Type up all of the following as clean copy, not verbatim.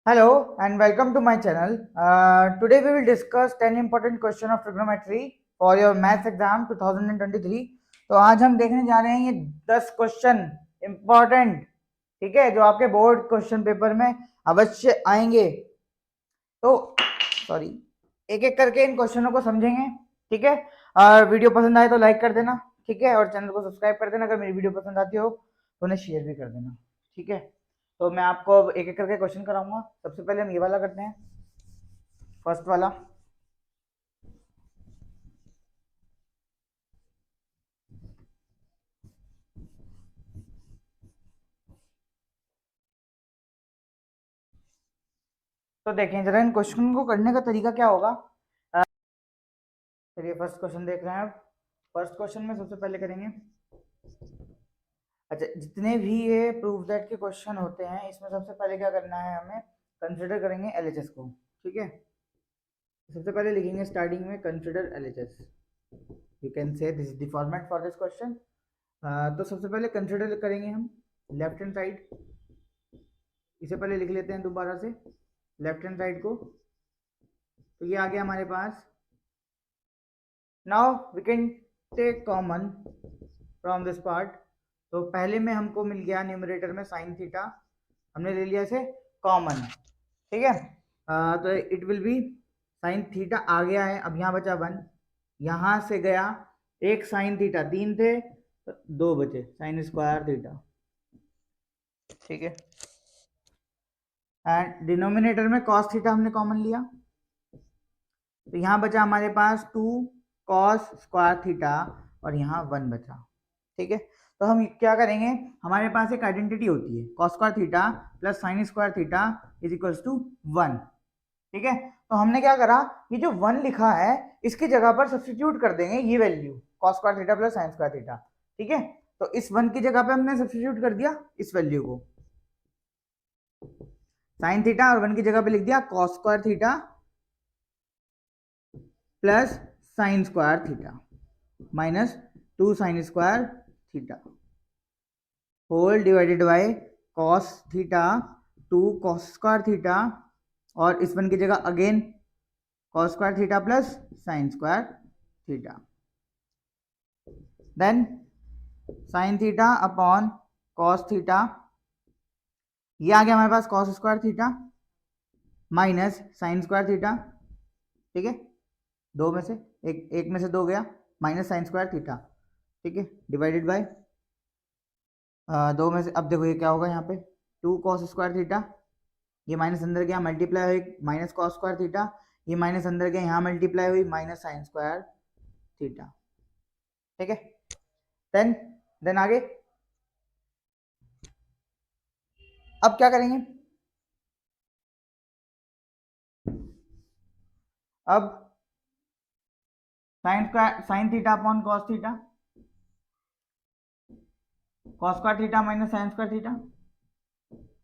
Hello and welcome to my channel. Today we will discuss 10 important question of trigonometry for your maths exam 2023. तो आज हम देखने जा रहे हैं ये 10 क्वेश्चन इम्पॉर्टेंट, ठीक है, जो आपके बोर्ड क्वेश्चन पेपर में अवश्य आएंगे। तो सॉरी, एक एक करके इन क्वेश्चनों को समझेंगे, ठीक है। और वीडियो पसंद आए तो लाइक कर देना, ठीक है, और चैनल को सब्सक्राइब कर देना। अगर मेरी वीडियो पसंद आती हो तो उन्हें शेयर भी कर देना, ठीक है। तो मैं आपको अब एक एक करके क्वेश्चन कराऊंगा। सबसे पहले हम ये वाला करते हैं, फर्स्ट वाला। तो देखें जरा इन क्वेश्चन को करने का तरीका क्या होगा। चलिए फर्स्ट क्वेश्चन देख रहे हैं। अब फर्स्ट क्वेश्चन में सबसे पहले करेंगे, अच्छा, जितने भी ये प्रूफ दैट के क्वेश्चन होते हैं इसमें सबसे पहले क्या करना है, हमें कंसिडर करेंगे एलएचएस को, ठीक है। सबसे पहले लिखेंगे स्टार्टिंग में consider LHS. You can say this is the format for this question. तो सबसे पहले कंसिडर करेंगे हम लेफ्ट हैंड साइड। इसे पहले लिख लेते हैं दोबारा से लेफ्ट हैंड साइड को। तो ये आ गया हमारे पास। Now we can take common from this part. तो पहले में हमको मिल गया न्यूमरेटर में साइन थीटा, हमने ले लिया इसे कॉमन, ठीक है। तो it will be sine theta आ गया है। अब यहाँ बचा 1, यहाँ से गया एक साइन थीटा, 3 थे तो 2 बचे साइन स्क्वायर थीटा, ठीक है। एंड डिनोमिनेटर में कॉस थीटा हमने कॉमन लिया, तो यहाँ बचा हमारे पास 2 कॉस स्क्वायर थीटा और यहाँ 1 बचा, ठीक है। तो हम क्या करेंगे, हमारे पास एक आइडेंटिटी होती है cos square theta plus sine square theta is equals to 1, ठीक है। तो हमने क्या करा, ये जो 1 लिखा है इसकी जगह पर सब्स्टिट्यूट कर देंगे ये value cos square theta plus sine square theta, ठीक है। तो इस 1 की जगह पे हमने सब्स्टिट्यूट कर दिया इस वैल्यू को, साइन थीटा, और 1 की जगह पे लिख दिया cos square theta plus sine square theta minus 2 sine square theta whole divided by cos theta 2 cos square theta, और इस 1 की जगह again cos square theta plus sine square theta, then sine theta upon cos theta. ये आ गया हमारे पास cos square theta minus sine square theta, ठीक है। दो में से एक में से 2 गया, माइनस साइन स्क्वायर थीटा, ठीक है, डिवाइडेड बाय 2 में से, अब देखो ये क्या होगा यहाँ पे 2 कॉस स्क्वायर थीटा, ये माइनस अंदर गया मल्टीप्लाई हुई माइनस कॉस स्क्वायर थीटा, ये माइनस अंदर गया यहाँ मल्टीप्लाई हुई माइनस साइन स्क्वायर थीटा, ठीक है। देन आगे अब क्या करेंगे, अब sine theta upon cos theta, cos square theta minus sine square theta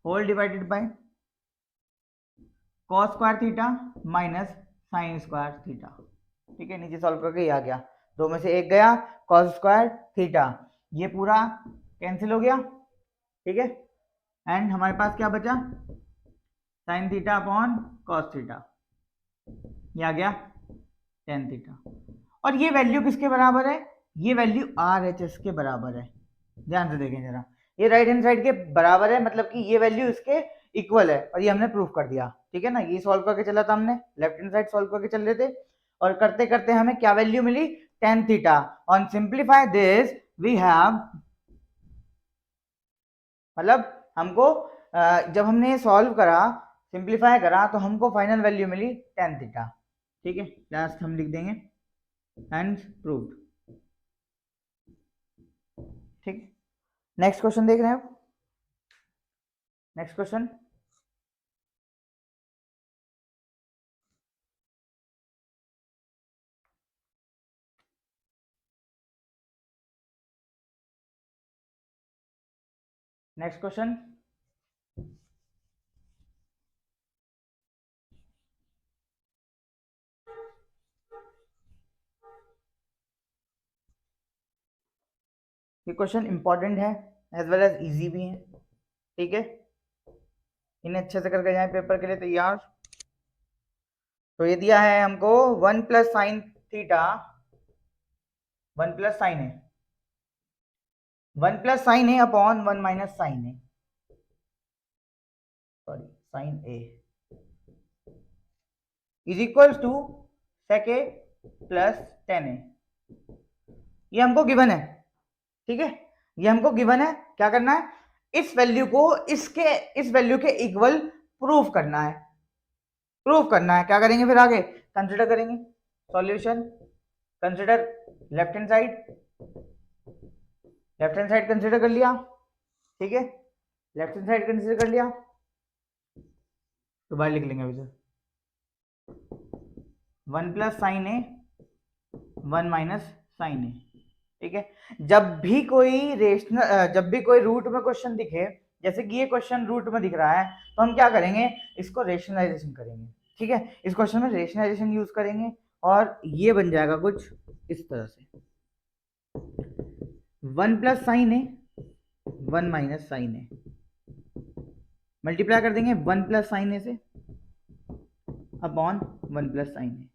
whole divided by cos square theta minus sine square theta, ठीक है। नीचे सॉल्व करके ये आ गया, 2 में से 1 गया कॉस स्क्वायर थीटा, ये पूरा कैंसिल हो गया, ठीक है। एंड हमारे पास क्या बचा, sign theta upon cos theta, ये आ गया टेन थीटा। और ये वैल्यू किसके बराबर है, ये वैल्यू आर एच एस के बराबर है। ध्यान से देखें जरा, ये राइट हैंड साइड के बराबर है, मतलब कि ये वैल्यू इसके इक्वल है, और ये हमने प्रूफ कर दिया, ठीक है ना। ये सॉल्व करके चला था हमने, लेफ्ट हैंड साइड सॉल्व करके चल रहे थे, और करते करते हमें क्या वैल्यू मिली, tan theta. On simplify this we have, मतलब हमको जब हमने ये सॉल्व करा, सिंप्लीफाई करा, तो हमको फाइनल वैल्यू मिली टेन थीटा, ठीक है। लास्ट हम लिख देंगे एंड प्रूव्ड, ठीक। नेक्स्ट क्वेश्चन देख रहे हैं आप, नेक्स्ट क्वेश्चन, नेक्स्ट क्वेश्चन, ये क्वेश्चन इंपॉर्टेंट है एज वेल एज इजी भी है, ठीक है। इन्हें अच्छे से करके जाए पेपर के लिए तैयार। तो ये दिया है हमको 1 plus sine theta, 1 plus sine है, 1 प्लस साइन है अपॉन 1 माइनस साइन है, sorry sine A is equal to sec A plus tan A. ये हमको गिवन है, ठीक है, ये हमको गिवन है। क्या करना है, इस वैल्यू को इस वैल्यू के इक्वल प्रूफ करना है, प्रूफ करना है। क्या करेंगे फिर आगे, कंसिडर करेंगे solution, consider left hand side, left hand side consider कर लिया, ठीक है, लेफ्ट हैंड साइड कंसिडर कर लिया तो बाहर लिख लेंगे अभी से 1 प्लस साइन ए 1 माइनस साइन ए, ठीक है। जब भी कोई रूट में क्वेश्चन दिखे, जैसे कि ये क्वेश्चन रूट में दिख रहा है, तो हम क्या करेंगे, इसको रेशनलाइजेशन करेंगे, ठीक है। इस क्वेश्चन में रेशनलाइजेशन यूज करेंगे और ये बन जाएगा कुछ इस तरह से 1 प्लस साइन ए 1 माइनस साइन ए, मल्टीप्लाई कर देंगे 1 प्लस साइन ए से अपॉन 1 प्लस साइन ए।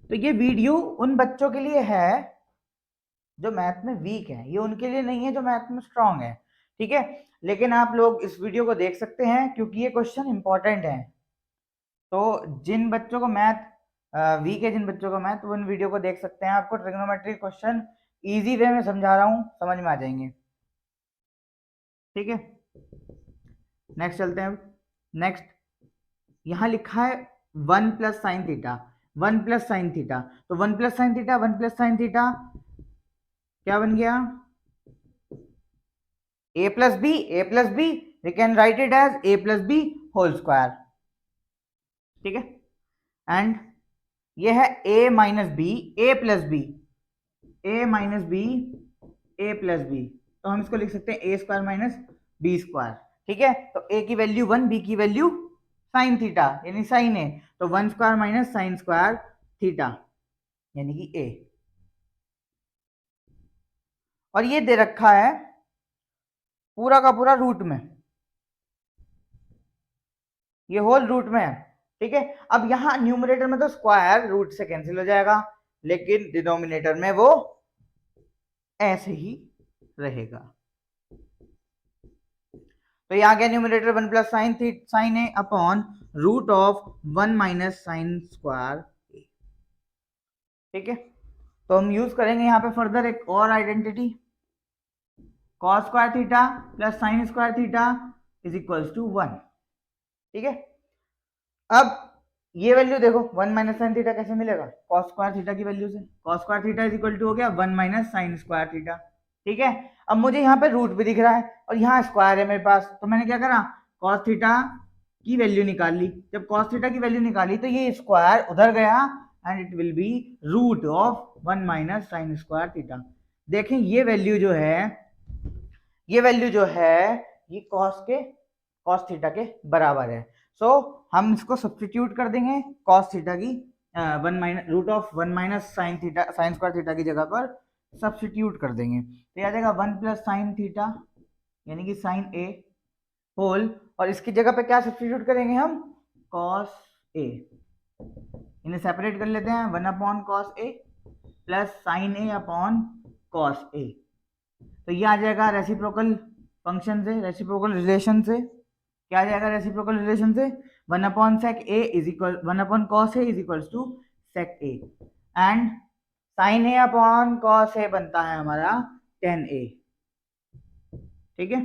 तो ये वीडियो उन बच्चों के लिए है जो मैथ में वीक है, ये उनके लिए नहीं है जो मैथ में स्ट्रांग है, ठीक है। लेकिन आप लोग इस वीडियो को देख सकते हैं क्योंकि ये क्वेश्चन इंपॉर्टेंट है। तो जिन बच्चों को मैथ वीक है, जिन बच्चों को मैथ, वो इन वीडियो को देख सकते हैं। आपको ट्रिग्नोमेट्री क्वेश्चन इजी वे में समझा रहा हूँ, समझ में आ जाएंगे, ठीक है। नेक्स्ट चलते हैं। नेक्स्ट यहां लिखा है 1 plus sine theta, 1 plus sine theta, तो 1 plus sine theta 1 plus sine theta क्या बन गया, a plus b, we can write it as a plus B whole square, ठीक है। एंड ये है a minus b, a plus b, a minus b, a plus b, तो हम इसको लिख सकते हैं a square minus B square, ठीक है। तो a की वैल्यू 1, b की वैल्यू साइन थीटा यानी साइन a, तो 1 square minus sine square theta यानी कि a। और ये दे रखा है पूरा का पूरा रूट में, ये होल रूट में है, ठीक है। अब यहां न्यूमरेटर में तो स्क्वायर रूट से कैंसिल हो जाएगा, लेकिन डिनोमिनेटर में वो ऐसे ही रहेगा। तो ये आ गया numerator 1 plus sine A upon root of 1 minus sine square A, ठीक है। तो हम यूज करेंगे यहाँ पे फर्दर एक और identity, cos square theta plus sine square theta is equals to 1, ठीक है। अब ये वैल्यू देखो 1 माइनस साइन थीटा कैसे मिलेगा, कॉस स्क्वायर थीटा की वैल्यू से, cos square theta is equal to हो गया 1 माइनस साइन स्क्वायर थीटा, ठीक है। अब मुझे यहाँ पे रूट भी दिख रहा है और यहाँ स्क्वायर है मेरे पास, तो मैंने क्या करा, कॉस थीटा की वैल्यू निकाल ली। जब कॉस थीटा की वैल्यू निकाली तो ये स्क्वायर उधर गया and it will be root of 1 minus sine square theta. देखें ये वैल्यू जो है, ये वैल्यू जो है ये कॉस थीटा के बराबर है। सो हम इसको सब्स्टिट्यूट कर देंगे कॉस थीटा की 1 minus root of 1 minus sine theta, sine square theta की जगह पर सब्स्टिट्यूट कर देंगे, तो ये आ जाएगा 1 प्लस साइन थीटा यानी कि साइन ए होल, और इसकी जगह पे क्या सब्स्टिट्यूट करेंगे हम, कॉस ए, इन्हें सेपरेट कर लेते हैं, 1 upon cos A plus sine A upon cos A. तो ये आ जाएगा रेसिप्रोकल फंक्शन से, रेसिप्रोकल रिलेशन से, क्या आ जाएगा रेसिप्रोकल रिलेशन से, 1 upon sec A is equal 1 upon cos A is equals to sec A, and sine A upon cos A बनता है हमारा टेन ए, ठीक है।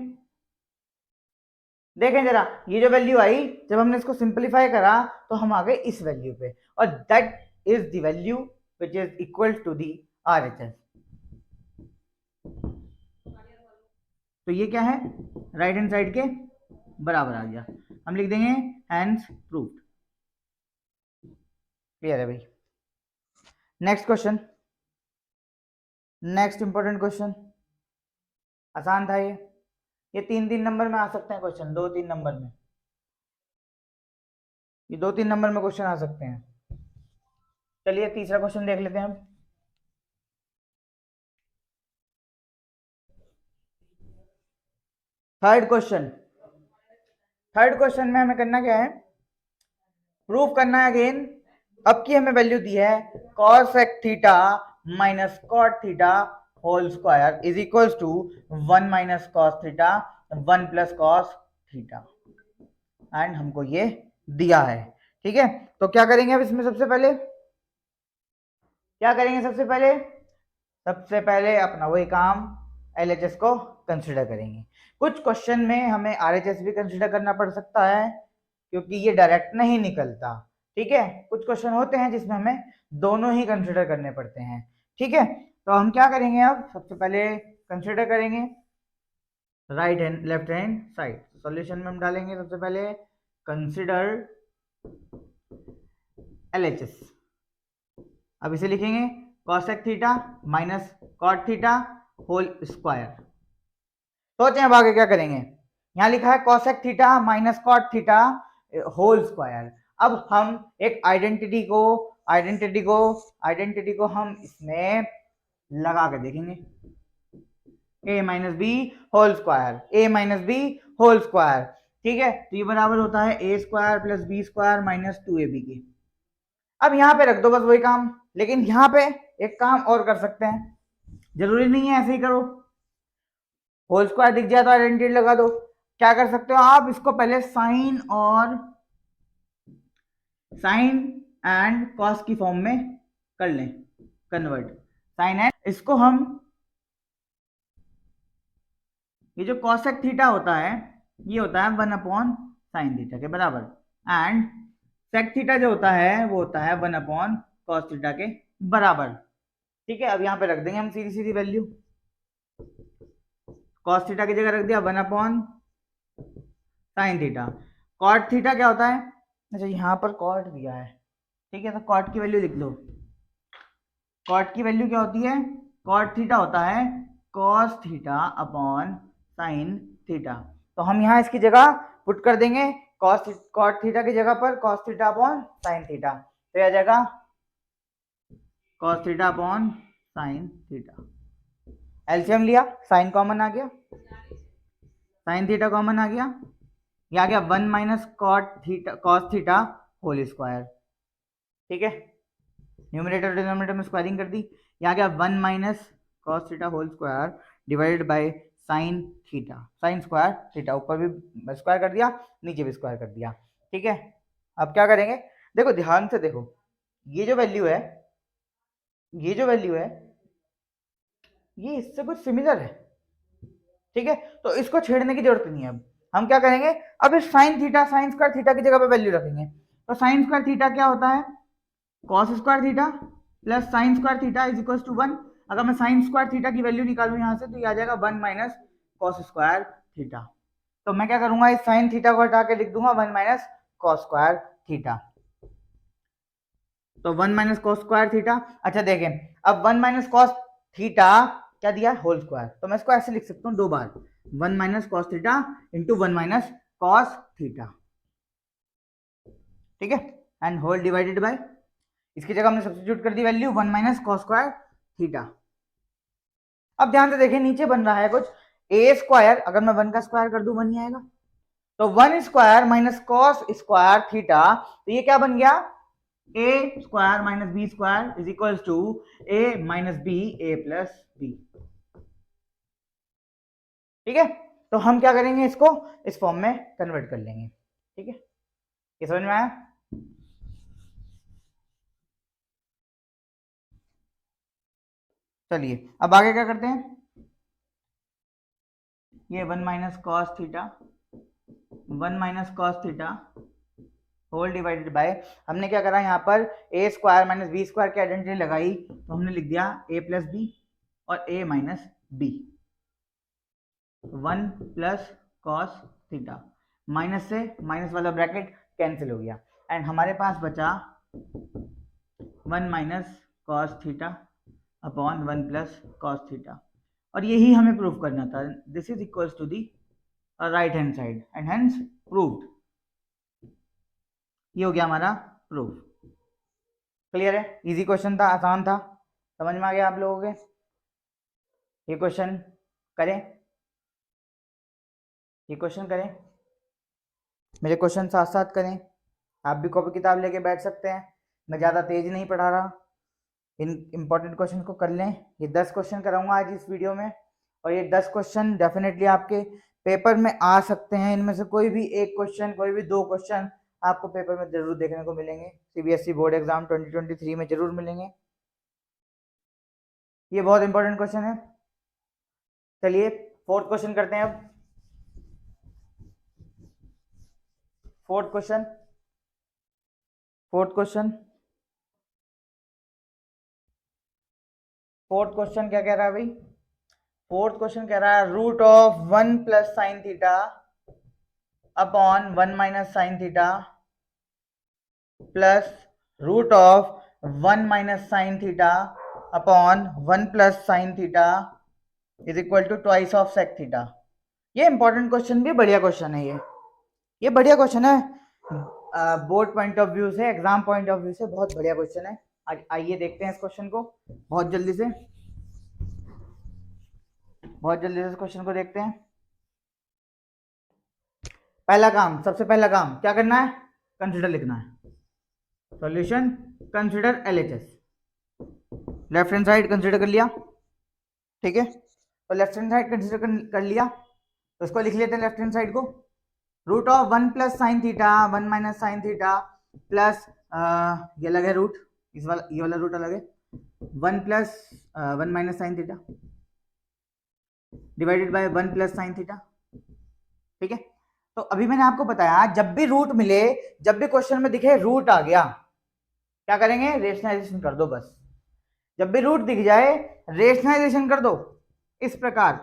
देखें जरा ये जो वैल्यू आई, जब हमने इसको सिंपलीफाई करा तो हम आ गए इस वैल्यू पे, और that is the value which is equal to the RHS। तो ये क्या है, राइट हैंड साइड के बराबर आ गया, हम लिख देंगे हैंस प्रूव्ड। क्लियर है भाई। Next question, next important question, आसान था ये 3-3 नंबर में आ सकते हैं क्वेश्चन, 2-3 नंबर में, ये 2-3 नंबर में क्वेश्चन आ सकते हैं। चलिए तीसरा क्वेश्चन देख लेते हैं हम। थर्ड क्वेश्चन, थर्ड क्वेश्चन में हमें करना क्या है, प्रूफ करना है अगेन। अब की हमें वैल्यू दी है cos theta minus cot theta whole square is equals to 1 minus cos theta 1 plus cos theta, and हमको ये दिया है। ठीक है, तो क्या करेंगे अब इसमें, सबसे पहले क्या करेंगे, सबसे पहले अपना वही काम LHS को कंसिडर करेंगे। कुछ क्वेश्चन में हमें RHS भी कंसिडर करना पड़ सकता है क्योंकि ये डायरेक्ट नहीं निकलता। ठीक है, कुछ क्वेश्चन होते हैं जिसमें हमें दोनों ही कंसिडर करने पड़ते हैं। ठीक है, तो हम क्या करेंगे, अब सबसे पहले कंसिडर करेंगे right hand left hand side. Solution में हम डालेंगे सबसे पहले कंसिडर LHS। अब इसे लिखेंगे cosec theta minus cot theta whole square. सोचें अब आगे क्या करेंगे, यहां लिखा है cosec theta minus cot theta whole square. अब हम एक आइडेंटिटी को हम इसमें लगा के देखेंगे, a minus B whole square, ठीक है, तो ये बराबर होता है a square plus B square minus 2ab के। अब यहाँ पे रख दो बस वही काम, लेकिन यहाँ पे एक काम और कर सकते हैं, जरूरी नहीं है ऐसे ही करो, होल स्क्वायर दिख जाए तो आइडेंटिटी लगा दो। क्या कर सकते हो आप, इसको पहले साइन एंड कॉस की फॉर्म में कर लें कन्वर्ट, साइन एंड, इसको हम, ये जो कॉसेक थीटा होता है ये होता है 1 अपॉन साइन थीटा के बराबर, एंड सेक थीटा जो होता है वो होता है 1 अपॉन कॉस थीटा के बराबर। ठीक है, अब यहाँ पे रख देंगे हम सीधी सीधी वैल्यू, कॉस थीटा की जगह रख दिया 1 upon sine theta. Cot theta क्या होता है, अच्छा यहाँ पर कॉट दिया है, ठीक है, तो कॉट की वैल्यू लिख लो। कॉट की वैल्यू क्या होती है, कॉट थीटा होता है cos theta upon sine theta. तो हम यहाँ इसकी जगह पुट कर देंगे कॉट थीटा की जगह पर cos theta upon sine theta, तो आ जाएगा cos theta upon sine theta. LCM लिया, साइन कॉमन आ गया, साइन थीटा कॉमन आ गया, ये आ गया 1 minus cos theta whole square. ठीक है, न्यूमरेटर डिनोमिनेटर में स्क्वायरिंग कर दी, ये आ गया 1 minus cos theta whole square divided by sine theta, sine square theta, ऊपर भी स्क्वायर कर दिया नीचे भी स्क्वायर कर दिया। ठीक है, अब क्या करेंगे, देखो ध्यान से देखो, ये जो वैल्यू है ये इससे कुछ सिमिलर है। ठीक है, तो इसको छेड़ने की जरूरत नहीं है। अब हम क्या करेंगे, अब इस sign theta sine square theta की जगह पे वैल्यू रखेंगे, तो साइन स्क्वायर थीटा क्या होता है, cos square theta plus sine square theta is equal to 1। अगर मैं साइन स्क्वायर थीटा की वैल्यू निकालूं यहां से तो ये आ जाएगा 1 माइनस कॉस स्क्वायर थीटा। तो मैं क्या करूंगा, इस साइन थीटा को हटा के लिख दूंगा 1 माइनस कॉस स्क्वायर थीटा, तो 1 माइनस कॉस स्क्वायर थीटा। अच्छा देखें, अब 1 माइनस कॉस थीटा क्या दिया, होल स्क्वायर, तो मैं इसको ऐसे लिख सकता हूँ दो बार, 1 minus cos theta into 1 minus cos theta. ठीक है, एंड होल डिवाइडेड बाय, इसकी जगह हमने सब्स्टिट्यूट कर दी value 1 minus cos square theta. अब ध्यान से देखें, नीचे बन रहा है कुछ ए स्क्वायर, अगर मैं 1 का स्क्वायर कर दूं 1 ही आएगा, तो 1 square minus cos square theta, तो ये क्या बन गया, ए square minus B square is equal to A minus B A plus B. ठीक है, तो हम क्या करेंगे, इसको इस फॉर्म में कन्वर्ट कर लेंगे। ठीक है, ये समझ में आया। चलिए अब आगे क्या करते हैं, ये 1 minus cos theta 1 minus cos theta whole divided by, हमने क्या करा यहाँ पर A square minus B square की आइडेंटिटी लगाई, तो हमने लिख दिया ए प्लस बी और A minus B, 1 plus cos theta, minus से माइनस वाला ब्रैकेट कैंसिल हो गया, एंड हमारे पास बचा 1 minus cos theta upon 1 plus cos theta, और यही हमें प्रूव करना था, this is equals to the right hand side and hence proved. ये हो गया हमारा प्रूफ। क्लियर है, इजी क्वेश्चन था, आसान था, समझ में आ गया आप लोगों के। ये क्वेश्चन करें, ये क्वेश्चन करें। मेरे क्वेश्चन साथ साथ करें, आप भी कॉपी किताब लेके बैठ सकते हैं, मैं ज़्यादा तेज नहीं पढ़ा रहा। इन इम्पोर्टेंट क्वेश्चन को कर लें। ये 10 क्वेश्चन कराऊंगा आज इस वीडियो में, और ये 10 क्वेश्चन डेफिनेटली आपके पेपर में आ सकते हैं। इनमें से कोई भी एक क्वेश्चन, कोई भी 2 क्वेश्चन आपको पेपर में जरूर देखने को मिलेंगे, सीबीएसई बोर्ड एग्जाम 2023 में जरूर मिलेंगे। ये बहुत इंपॉर्टेंट क्वेश्चन है। चलिए 4th क्वेश्चन करते हैं अब। 4th question, 4th question, 4th question क्या कह रहा है भाई? 4th क्वेश्चन कह रहा है root of 1 plus sine theta upon 1 minus sine theta plus root of 1 minus sine theta upon 1 plus sine theta is equal to twice of sec theta. ये important question भी बढ़िया क्वेश्चन है। ये बढ़िया question है, बोर्ड पॉइंट ऑफ व्यू से, exam point of view से बहुत बढ़िया क्वेश्चन है। आइए देखते हैं इस क्वेश्चन को बहुत जल्दी से, इस क्वेश्चन को देखते हैं। पहला काम, सबसे पहला काम क्या करना है? कंसीडर लिखना है। Solution consider LHS. Left hand side consider कर लिया, ठीक है। तो लेफ्ट हैंड साइड कंसीडर कर लिया, तो इसको लिख लेते हैं लेफ्ट हैंड साइड को। Root of 1 plus sine theta 1 minus sine theta plus ये अलग है रूट, इस वाला ये वाला रूट अलग है, 1 plus 1 minus sine theta divided by 1 plus sine theta, ठीक है। तो अभी मैंने आपको बताया जब भी रूट मिले, जब भी क्वेश्चन में दिखे रूट आ गया, क्या करेंगे? रेशनलाइजेशन कर दो बस। जब भी रूट दिख जाए रेशनलाइजेशन कर दो इस प्रकार,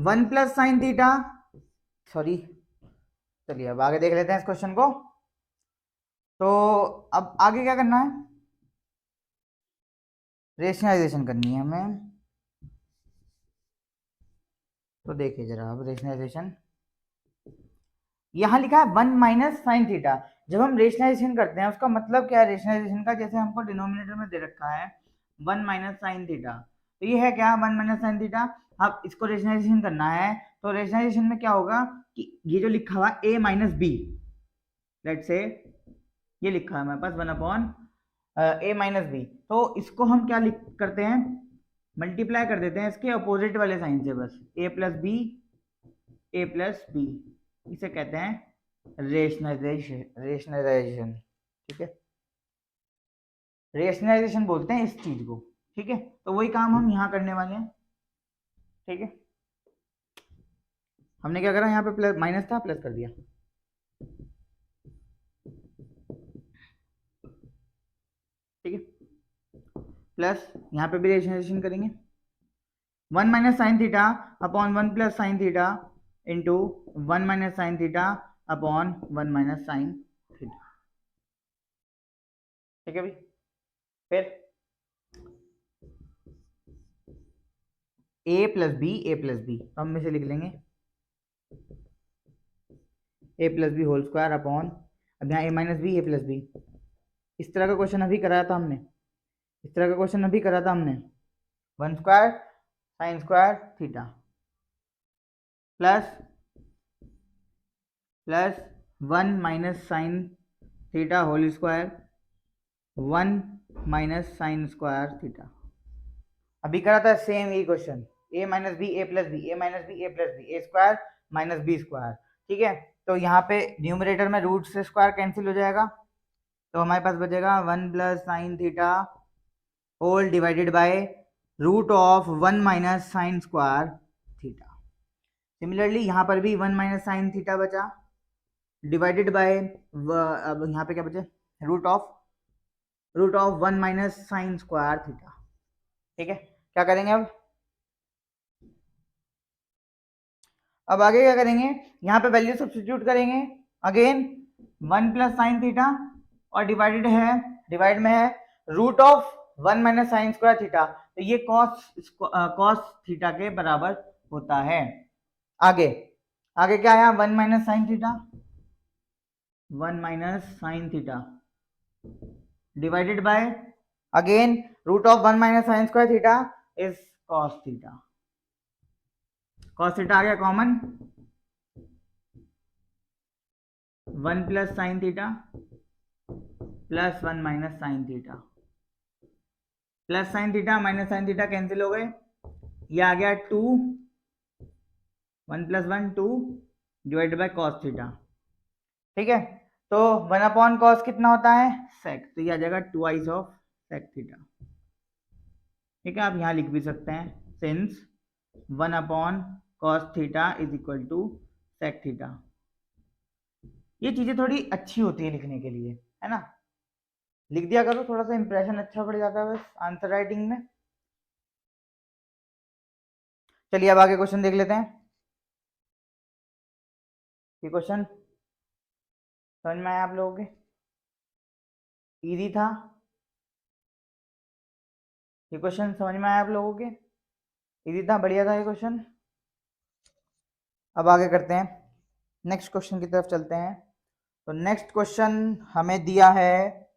1 प्लस साइन थीटा, सॉरी, चलिए अब आगे देख लेते हैं इस क्वेश्चन को। तो अब आगे क्या करना है? रेशनलाइजेशन करनी है हमें। तो देखिए जरा अब रेशनलाइजेशन, यहां लिखा है 1 माइनस साइन थीटा। जब हम रेशनलाइजेशन करते हैं उसका मतलब क्या है रेशनलाइजेशन का? जैसे हमको डिनोमिनेटर में दे रखा है 1 माइनस साइन थीटा, तो ये है क्या? 1 माइनस साइन थीटा। अब इसको रेशनलाइजेशन करना है, तो रेशनलाइजेशन में क्या होगा कि ये जो लिखा हुआ a माइनस बी, लेट से ये लिखा है हमारे पास 1 अपॉन a माइनस बी, तो इसको हम क्या लिख करते हैं? मल्टीप्लाई कर देते हैं इसके अपोजिट वाले साइन से, बस a plus b, a plus b, इसे कहते हैं रेशनलाइजेशन, ठीक है। रेशनलाइजेशन बोलते हैं इस चीज को, ठीक है। तो वही काम हम यहाँ करने वाले हैं, ठीक है। हमने क्या करा? यहाँ पे प्लस माइनस था, प्लस कर दिया, ठीक है। प्लस यहाँ पे भी रेशनलाइजेशन करेंगे, 1 minus sine theta upon 1 plus sine theta into 1 minus sine theta upon 1 minus sine theta, ठीक है भाई। फिर a प्लस बी, तो हम इसे लिख लेंगे a plus B whole square upon, अब यहाँ a minus b, a plus b. इस तरह का क्वेश्चन अभी कराया था हमने, 1 square sine square theta plus 1 minus sine theta whole square 1 minus sine square theta. अभी करा था सेम ये question, a minus b, a plus b, a minus b, a plus b, a square minus B square, ठीक है। तो यहाँ पे numerator में रूट से स्क्वायर कैंसिल हो जाएगा, तो हमारे पास बचेगा 1 plus sine theta whole divided by root of 1 minus sine square theta. Similarly यहाँ पर भी 1 माइनस साइन थीटा बचा डिवाइडेड बाय, अब यहाँ पे क्या बचे? Root of 1 minus sine square theta, ठीक है। क्या करेंगे अब आगे क्या करेंगे? यहाँ पे वैल्यू सब्स्टिट्यूट करेंगे अगेन, 1 प्लस साइन थीटा और डिवाइड में है root of 1 minus sine square theta, तो ये कॉस थीटा के बराबर होता है। आगे क्या आया? 1 minus sine theta, 1 minus sine theta divided by again root of 1 minus sine square theta is cos theta. Cos theta आ गया common, 1 plus sine theta plus 1 minus sine theta, plus sine theta minus sine theta cancel हो गए, ये आ गया 2, 1 plus 1 2 divided by cos theta. ठीक है, तो 1 अपॉन कॉस कितना होता है सेक, तो ये आ जाएगा 2 ऑफ सेक थीटा। ठीक है, आप यहाँ लिख भी सकते हैं since 1 upon cos theta is equal to sec theta. ये चीजें थोड़ी अच्छी होती है लिखने के लिए, है ना, लिख दिया करो, थोड़ा सा इंप्रेशन अच्छा पड़ जाता है बस आंसर राइटिंग में। चलिए अब आगे क्वेश्चन देख लेते हैं। ये क्वेश्चन समझ में आया आप लोगों के, इजी था ये क्वेश्चन, समझ में आया आप लोगों के, इजी था, बढ़िया था ये क्वेश्चन। अब आगे करते हैं, नेक्स्ट क्वेश्चन की तरफ चलते हैं। तो नेक्स्ट क्वेश्चन हमें दिया है,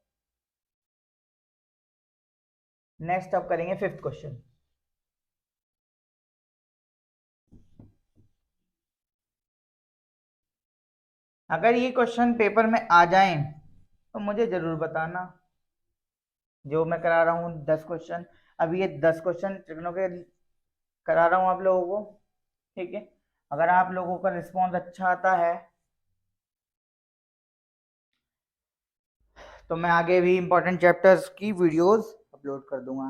नेक्स्ट अब करेंगे 5th क्वेश्चन। अगर ये क्वेश्चन पेपर में आ जाए तो मुझे जरूर बताना। जो मैं करा रहा हूँ 10 क्वेश्चन, अभी ये 10 क्वेश्चन ट्रिग्नो के करा रहा हूँ आप लोगों को। ठीक है, अगर आप लोगों का रिस्पॉन्स अच्छा आता है तो मैं आगे भी इंपॉर्टेंट चैप्टर्स की वीडियोस अपलोड कर दूंगा।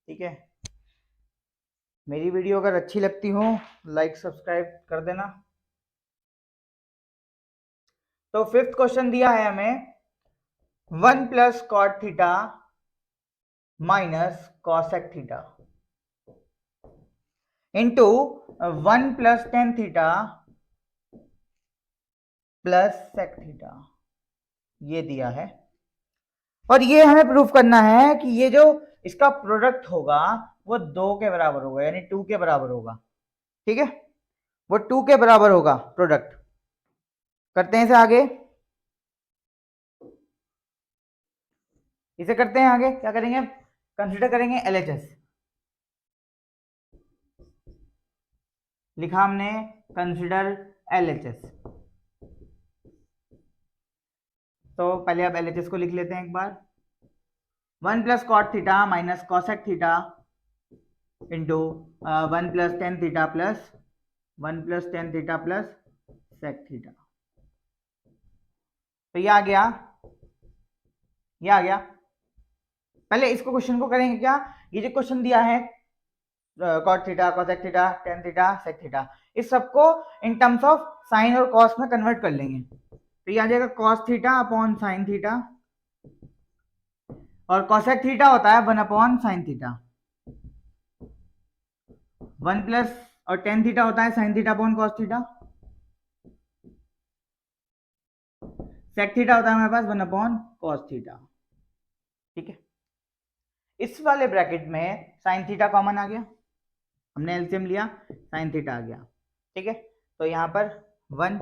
ठीक है, मेरी वीडियो अगर अच्छी लगती हो लाइक सब्सक्राइब कर देना। तो 5th क्वेश्चन दिया है हमें 1 plus cot theta minus cosec theta into 1 plus tan theta plus sec theta, ये दिया है। और ये हमें प्रूफ करना है कि ये जो इसका प्रोडक्ट होगा वो 2 के बराबर होगा, यानी 2 के बराबर होगा। ठीक है, वो 2 के बराबर होगा प्रोडक्ट। करते हैं इसे आगे, इसे करते हैं आगे, क्या करेंगे, कंसीडर करेंगे LHS। लिखा हमने कंसीडर LHS, तो पहले अब LHS को लिख लेते हैं एक बार। 1 plus cot theta minus cosec theta into 1 plus tan theta plus 1 plus tan theta plus sec theta. तो ये आ गया, ये आ गया। पहले इसको क्वेश्चन को करेंगे क्या, ये जो क्वेश्चन दिया है cot theta cosec theta tan theta sec theta, इस सबको इन टर्म्स ऑफ साइन और कॉस में कन्वर्ट कर लेंगे। तो ये आ जाएगा cos theta upon sine theta, और कोसेक थीटा होता है 1 अपॉन साइन थीटा, 1 प्लस और टेन थीटा होता है sine theta upon cos theta, sec theta होता है हमारे पास 1 अपॉन कॉस थीटा। ठीक है, इस वाले ब्रैकेट में साइन थीटा कॉमन आ गया, हमने एलसीएम लिया, साइन थीटा आ गया। ठीक है, तो यहाँ पर 1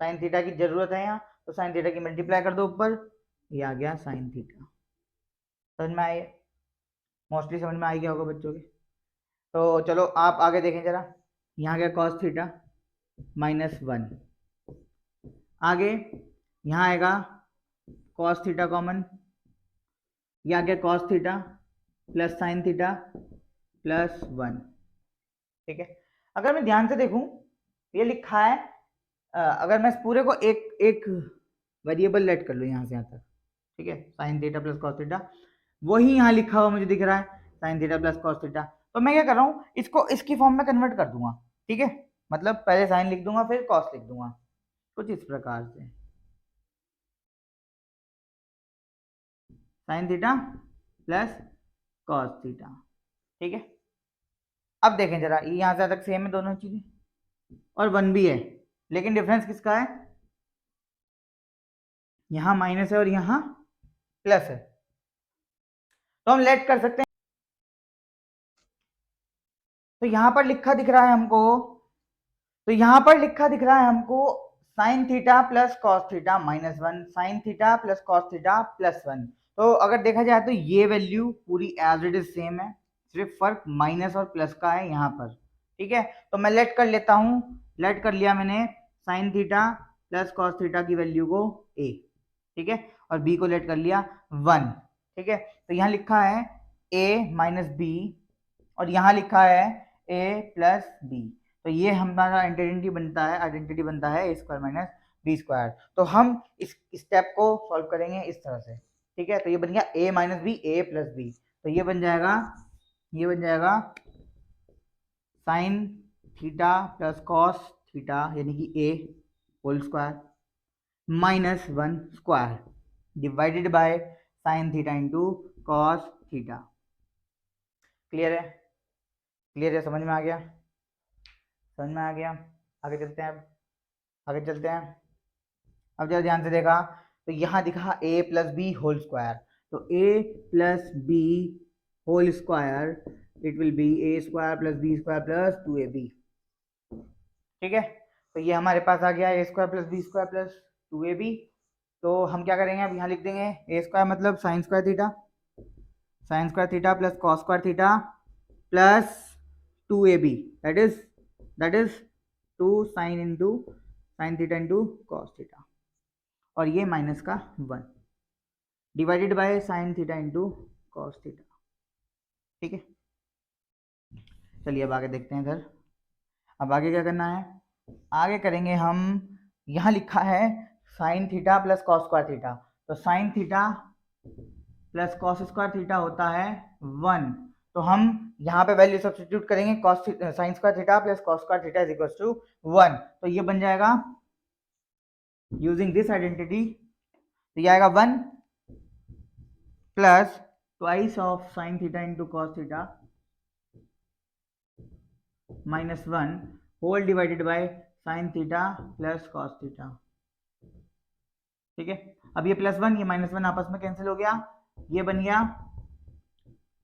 साइन थीटा की जरूरत है यहाँ, तो साइन थीटा की मल्टीप्लाई कर दो ऊपर, ये आ गया साइन थीटा। समझ में आए, मोस्टली समझ में आ गया होगा बच्चों के। तो चलो आप आगे देखें जरा, यहाँ गया कॉस थीटा माइनस 1, आगे यहाँ आएगा कॉस थीटा कॉमन, ये आ गया cos theta plus sine theta plus 1। ठीक है, अगर मैं ध्यान से देखूं ये लिखा है, अगर मैं इस पूरे को एक एक वेरिएबल लेट कर लूँ यहाँ से यहाँ तक, ठीक है, sine theta plus cos theta, वही यहाँ लिखा हुआ मुझे दिख रहा है sine theta plus cos theta, तो मैं क्या कर रहा हूँ, इसको इसकी फॉर्म में कन्वर्ट कर दूंगा। ठीक है, मतलब पहले साइन लिख दूंगा फिर कॉस लिख दूंगा, कुछ इस प्रकार से, sign theta plus cos theta. ठीक है, अब देखें जरा, ये यहाँ से तक सेम है दोनों चीजें, और 1 भी है, लेकिन डिफरेंस किसका है, यहाँ माइनस है और यहाँ प्लस है, तो हम लेट कर सकते हैं। तो यहाँ पर लिखा दिख रहा है हमको, तो यहाँ पर लिखा दिख रहा है हमको sign theta plus cos theta minus 1, sign theta plus cos theta plus 1। तो अगर देखा जाए तो ये वैल्यू पूरी एज इट इज सेम है, सिर्फ फर्क माइनस और प्लस का है यहाँ पर। ठीक है, तो मैं लेट कर लेता हूँ, लेट कर लिया मैंने sign theta plus cos theta की वैल्यू को a, ठीक है, और b को लेट कर लिया 1, ठीक है। तो यहाँ लिखा है a माइनस बी और यहाँ लिखा है a प्लस बी, तो ये हमारा आइडेंटिटी बनता है a square minus B square. तो हम इस स्टेप को सॉल्व करेंगे इस तरह से, ठीक है। तो ये बन गया a minus b a plus b, तो ये बन जाएगा sine theta plus cos theta यानी कि a whole square minus 1 square divided by sine theta into cos theta. Clear है, समझ में आ गया? आगे चलते हैं। अब जरा ध्यान से देखा तो यहाँ दिखा a plus B whole square, तो a plus B whole square it will be a square plus B square plus 2ab, ठीक है। तो ये हमारे पास आ गया a square plus B square plus 2ab। तो हम क्या करेंगे, अब यहाँ लिख देंगे a स्क्वायर मतलब sine square theta plus cos square theta plus 2ab, that is 2 sine theta into cos theta, और ये माइनस का 1 divided by sine theta into cos theta, ठीक है। चलिए अब आगे देखते हैं इधर। अब आगे क्या करना है, आगे करेंगे हम, यहाँ लिखा है sine theta plus cos square theta, तो sine theta plus cos square theta होता है 1, तो हम यहाँ पे वैल्यू सब्स्टिट्यूट करेंगे, sine square theta plus cos square theta is equal to 1, तो ये बन जाएगा यूजिंग दिस आइडेंटिटी, तो ये आएगा 1 plus twice of sine theta into cos theta minus 1 whole divided by sine theta plus cos theta, ठीक है। अब ये +1 ये -1 आपस में कैंसिल हो गया, ये बन गया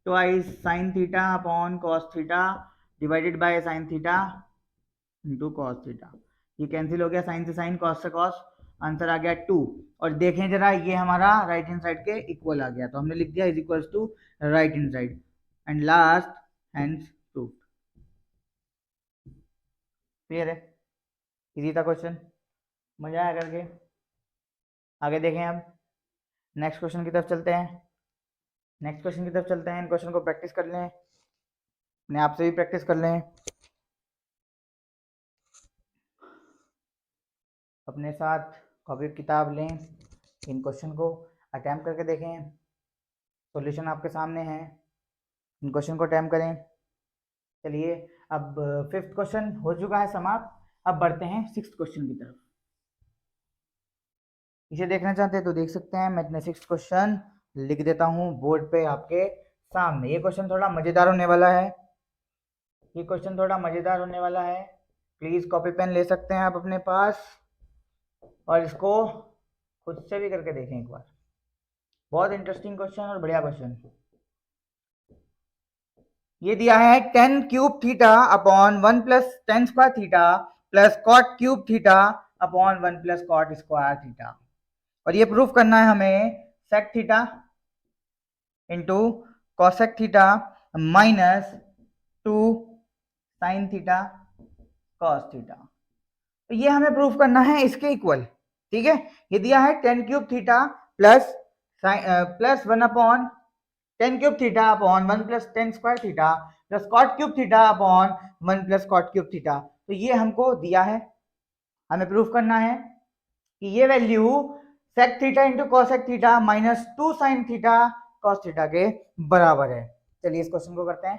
twice sine theta upon cos theta divided by sine theta into cos theta, ये कैंसिल हो गया, साइन से साइन कॉस से कॉस, आंसर आ गया 2। और देखें जरा ये हमारा राइट हैंड साइड के इक्वल आ गया, तो हमने लिख दिया is equals to right hand side, and last hands proof. Clear है, इजी था क्वेश्चन, मजा आया करके। आगे देखें, अब नेक्स्ट क्वेश्चन की तरफ चलते हैं। इन क्वेश्चन को प्रैक्टिस कर लें, अपने आप से भी प्रैक्टिस कर लें, अपने साथ कॉपी किताब लें, इन क्वेश्चन को अटैम्प्ट करके देखें, सॉल्यूशन आपके सामने है, इन क्वेश्चन को अटैम्प्ट करें। चलिए अब 5th क्वेश्चन हो चुका है समाप्त, अब बढ़ते हैं 6th क्वेश्चन की तरफ। इसे देखना चाहते हैं तो देख सकते हैं, मैं अपने 6th क्वेश्चन लिख देता हूँ बोर्ड पे आपके सामने। ये क्वेश्चन थोड़ा मज़ेदार होने वाला है, प्लीज़ कॉपी पेन ले सकते हैं आप अपने पास, और इसको खुद से भी करके देखें एक बार, बहुत इंटरेस्टिंग क्वेश्चन और बढ़िया क्वेश्चन। ये दिया है 10 cube theta upon 1 plus 10 square theta plus cot cube theta upon 1 plus cot square theta, और ये प्रूफ करना है हमें sec theta into cosec theta minus 2 sine theta cos theta, तो ये हमें प्रूफ करना है इसके इक्वल, ठीक है। ये दिया है 10 cube theta plus 1 upon 10 cube theta upon 1 plus 10 square theta plus cot cube theta upon 1 plus cot cube theta, तो ये हमको दिया है, हमें प्रूफ करना है कि ये value sec theta into cosec theta minus 2 sine theta cos theta के बराबर है। चलिए इस क्वेश्चन को करते हैं।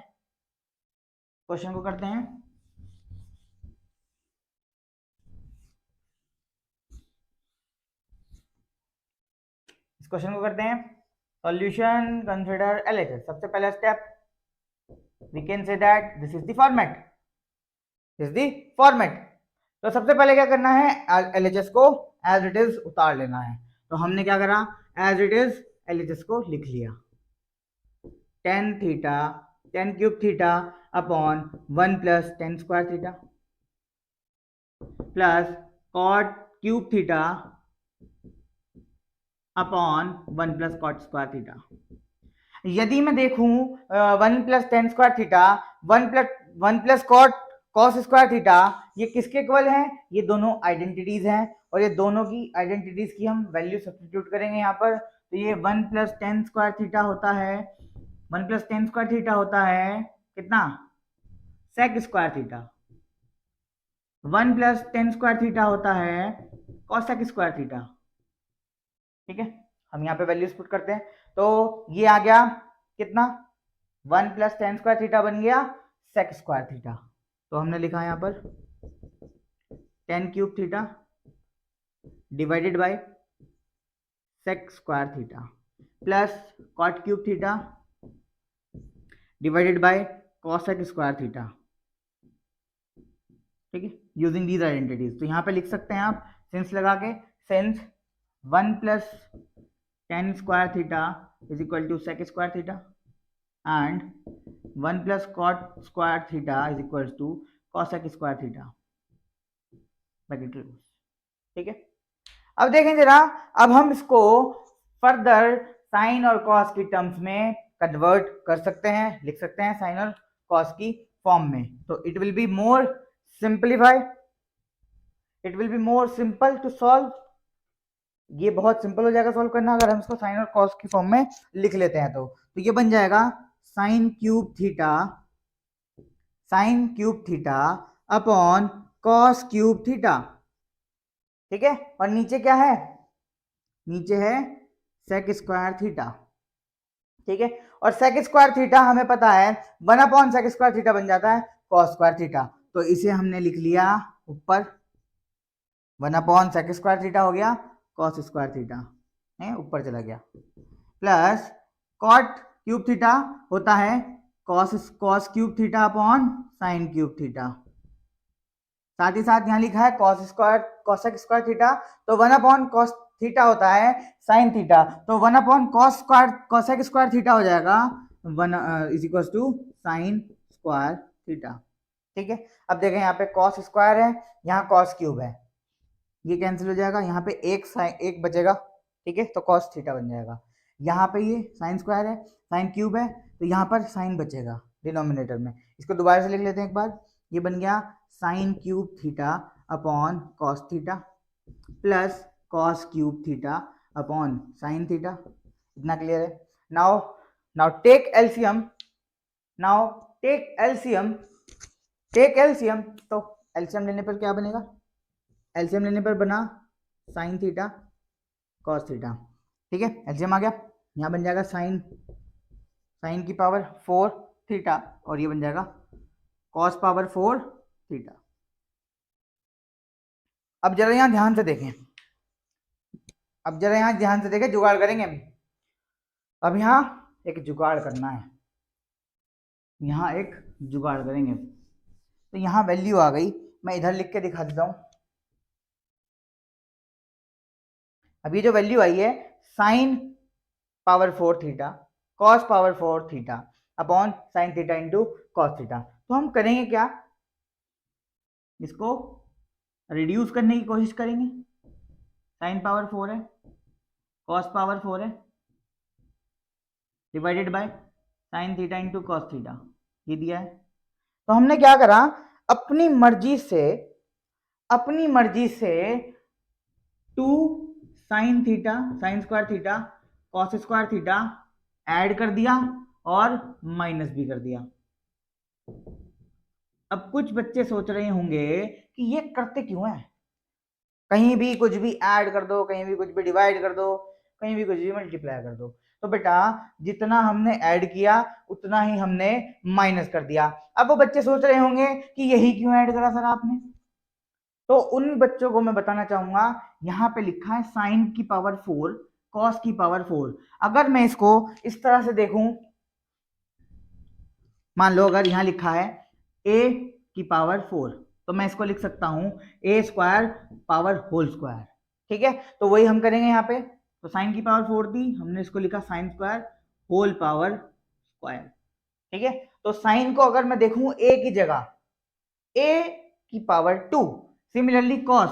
Solution, consider LHS। सबसे पहला step, we can say that this is the format. तो सबसे पहले क्या करना है, LHS को एज इट इज उतार लेना है, तो हमने क्या करा, एज इट इज LHS को लिख लिया, 10 cube theta upon 1 plus 10 square theta plus cot cube theta upon 1 plus cot square theta. यदि मैं देखूं 1 plus 10 square theta 1 plus cos square theta ये किसके इक्वल है, ये दोनों आइडेंटिटीज हैं और ये दोनों की आइडेंटिटीज की हम वैल्यू सब्स्टिट्यूट करेंगे यहाँ पर। तो ये 1 + tan स्क्वायर थीटा होता है, 1 + tan स्क्वायर थीटा होता है कितना, sec square theta. 1 + tan square theta होता है cosec स्क्वायर थीटा। ठीक है, हम यहाँ पे वैल्यूज पुट करते हैं। तो ये आ गया कितना, 1 + tan स्क्वायर थीटा बन गया sec स्क्वायर थीटा। तो हमने लिखा यहाँ पर tan cube theta divided bye sec square theta plus cot cube theta divided bye cosec square theta. ठीक है, यूजिंग दीज आइडेंटिटीज। तो यहाँ पे लिख सकते हैं आप सिंस लगा के, since 1 + tan square theta is equal to sec square theta and 1 + cot square theta is equal to cosec square theta. ठीक है, अब देखें जरा, अब हम इसको फर्दर साइन और कॉस की टर्म्स में कन्वर्ट कर सकते हैं, लिख सकते हैं साइन और कॉस की फॉर्म में। तो it will be more simplify, it will be more simple to solve. ये बहुत सिंपल हो जाएगा सॉल्व करना अगर हम इसको साइन और कॉस की फॉर्म में लिख लेते हैं। तो ये बन जाएगा sign cube theta upon cos cube theta. ठीक है, और नीचे क्या है, नीचे है सेक स्क्वायर थीटा। ठीक है, और सेक स्क्वायर थीटा हमें पता है 1 सेक स्क्वायर थीटा बन जाता है कॉस स्क्वायर थीटा। तो इसे हमने लिख लिया ऊपर 1 सेक स्क्वायर थीटा हो गया कॉस स्क्वायर थीटा, है ऊपर चला गया, प्लस कॉट क्यूब थीटा होता है cos cube theta upon sign cube theta. साथ ही साथ यहाँ लिखा है कॉसेक स्क्वायर थीटा, तो 1 कॉस थीटा होता है साइन थीटा, तो 1 कॉसेक स्क्वायर थीटा हो जाएगा 1 is equal to sine square theta. ठीक है, अब देखें यहाँ पे कॉस स्क्वायर है, यहाँ कॉस क्यूब है, ये कैंसिल हो जाएगा, यहाँ पे एक बचेगा। ठीक है, तो कॉस थीटा बन जाएगा। यहाँ पे ये साइन स्क्वायर है, साइन क्यूब है, तो यहाँ पर साइन बचेगा डिनोमिनेटर में। इसको दोबारा से लिख लेते हैं एक बार, ये बन गया sine cube theta upon cos theta plus cos cube theta upon sine theta. इतना क्लियर है। नाउ टेक एलसीएम, तो एलसीएम लेने पर क्या बनेगा, एलसीएम लेने पर बना साइन थीटा कॉस थीटा। ठीक है, एलसीएम आ गया, यहाँ बन जाएगा साइन की पावर 4 थीटा और ये बन जाएगा कॉस पावर 4 थीटा। अब जरा यहाँ ध्यान से देखें, जुगाड़ करेंगे हम। अब यहाँ एक जुगाड़ करना है, यहाँ एक जुगाड़ करेंगे। तो यहाँ वैल्यू आ गई, मैं इधर लिख के दिखा देता हूँ। अब ये जो वैल्यू आई है sine power 4 theta cos power 4 theta upon sine theta into cos theta. तो हम करेंगे क्या, इसको रिड्यूस करने की कोशिश करेंगे। साइन पावर 4 है, कॉस पावर 4 है, divided by sine theta into cos theta, ये दिया है। तो हमने क्या करा, अपनी मर्जी से 2 sine square theta cos square theta add कर दिया और माइनस भी कर दिया। अब कुछ बच्चे सोच रहे होंगे कि ये करते क्यों है, कहीं भी कुछ भी ऐड कर दो, कहीं भी कुछ भी डिवाइड कर दो, कहीं भी कुछ भी मल्टीप्लाई कर दो। तो बेटा जितना हमने ऐड किया उतना ही हमने माइनस कर दिया। अब वो बच्चे सोच रहे होंगे कि यही क्यों ऐड करा सर आपने, तो उन बच्चों को मैं बताना चाहूंगा, यहाँ पे लिखा है साइन की पावर 4 कॉस की पावर 4। अगर मैं इसको इस तरह से देखूं, मान लो अगर यहाँ लिखा है a की पावर 4, तो मैं इसको लिख सकता हूं a square power whole square. ठीक है, तो वही हम करेंगे यहाँ पे। तो साइन की पावर 4 थी, हमने इसको लिखा sine square whole power square. ठीक है, तो साइन को अगर मैं देखूं a की जगह a की power 2, similarly cos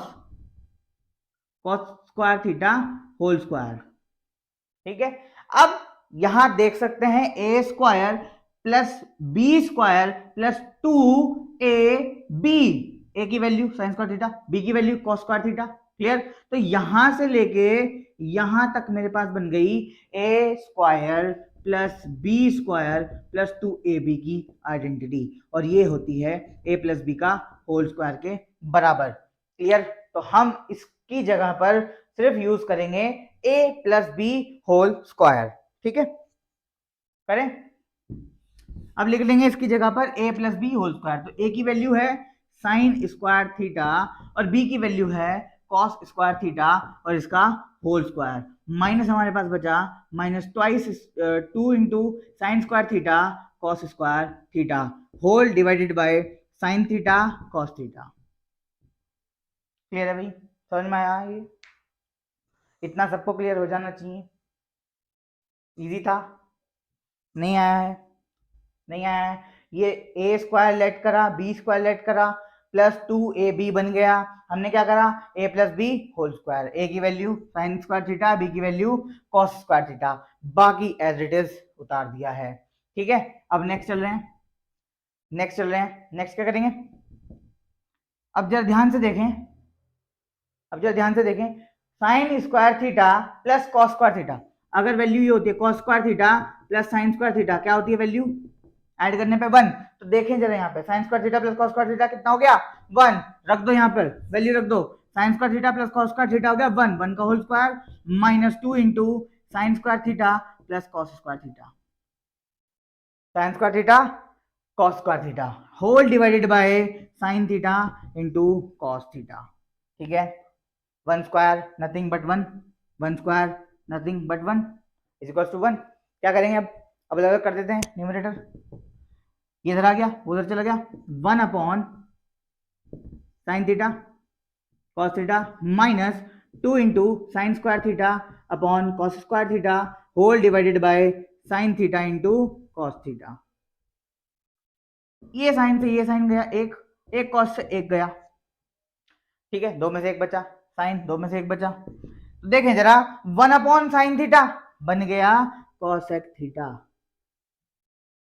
square theta whole square. ठीक है, अब यहां देख सकते हैं a square plus B square plus 2ab B, A की value sine square theta, B की value cos square theta. Clear? तो यहां से लेके यहां तक मेरे पास बन गई A square plus B square plus 2ab की आइडेंटिटी, और ये होती है a प्लस बी का होल स्क्वायर के बराबर। क्लियर? तो हम इसकी जगह पर सिर्फ यूज करेंगे a plus B whole square. ठीक है, करें? अब लिख लेंगे इसकी जगह पर a plus B whole square. तो a की वैल्यू है साइन स्क्वायर थीटा और b की वैल्यू है कॉस स्क्वायर थीटा और इसका होल स्क्वायर, माइनस हमारे पास बचा minus twice 2 into sine square theta cos square theta whole divided by sine theta cos theta. Clear है भाई? समझ में आया? ये इतना सबको क्लियर हो जाना चाहिए। इजी था? नहीं आया है? नहीं आया है? ये ए स्क्वायर लेट करा, बी स्क्वायर लेट करा, प्लस 2ab बन गया। हमने क्या करा? a plus B whole square, a की value sine square theta, b की वैल्यू कॉस स्क्वायर थीटा, बाकी एज इट इज उतार दिया है। ठीक है, अब नेक्स्ट चल रहे हैं। नेक्स्ट क्या करेंगे? अब जरा ध्यान से देखें, sign square theta plus cos square theta, अगर वैल्यू ये होती है cos square theta plus sine square theta, क्या होती है वैल्यू? ऐड करने पे 1। तो देखें जरा यहाँ पे sign square theta plus cos square theta कितना हो गया? 1। रख दो यहाँ पर वैल्यू, रख दो। Sine square theta plus cos square theta हो गया 1, 1 का whole square minus 2 into sine square theta plus cos square theta, sine square theta cos square theta whole divided by sine theta into cos theta. ठीक है, 1 square nothing but 1, 1 square nothing but 1 is equal to 1। क्या करेंगे अब अलग कर देते हैं numerator, ये इधर आ गया उधर चला गया, 1 upon sine theta cos theta minus 2 into sine square theta upon cos square theta whole divided by sine theta into cos theta. ये साइन से ये साइन गया, एक कॉस से एक गया। ठीक है, 2 में से 1 बचा, साइन 2 में से 1 बचा। तो देखें जरा 1 अपॉन साइन थीटा बन गया cosec theta,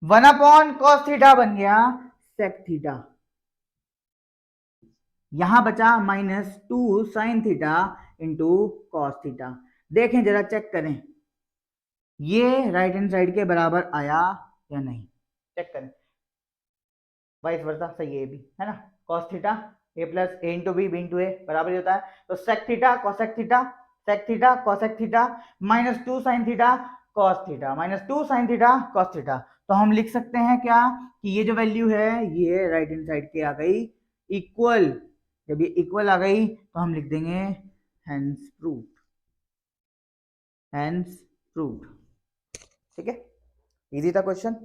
1 upon cos theta बन गया सेक थीटा, यहां बचा minus 2 sine theta into cos theta. देखें जरा, चेक करें ये राइट हैंड साइड के बराबर आया या नहीं, चेक करें। वाइस वर्सा सही है भी, है ना? Cos theta A plus a into b into a बराबर ही होता है। तो sec theta cosec theta, sec theta cosec theta minus 2 sine theta cos theta, minus 2 sine theta cos theta. तो हम लिख सकते हैं क्या कि ये जो वैल्यू है ये राइट हैंड साइड के आ गई इक्वल। जब ये इक्वल आ गई तो हम लिख देंगे हेंस प्रूव्ड, हेंस प्रूव्ड। ठीक है, इजी था क्वेश्चन,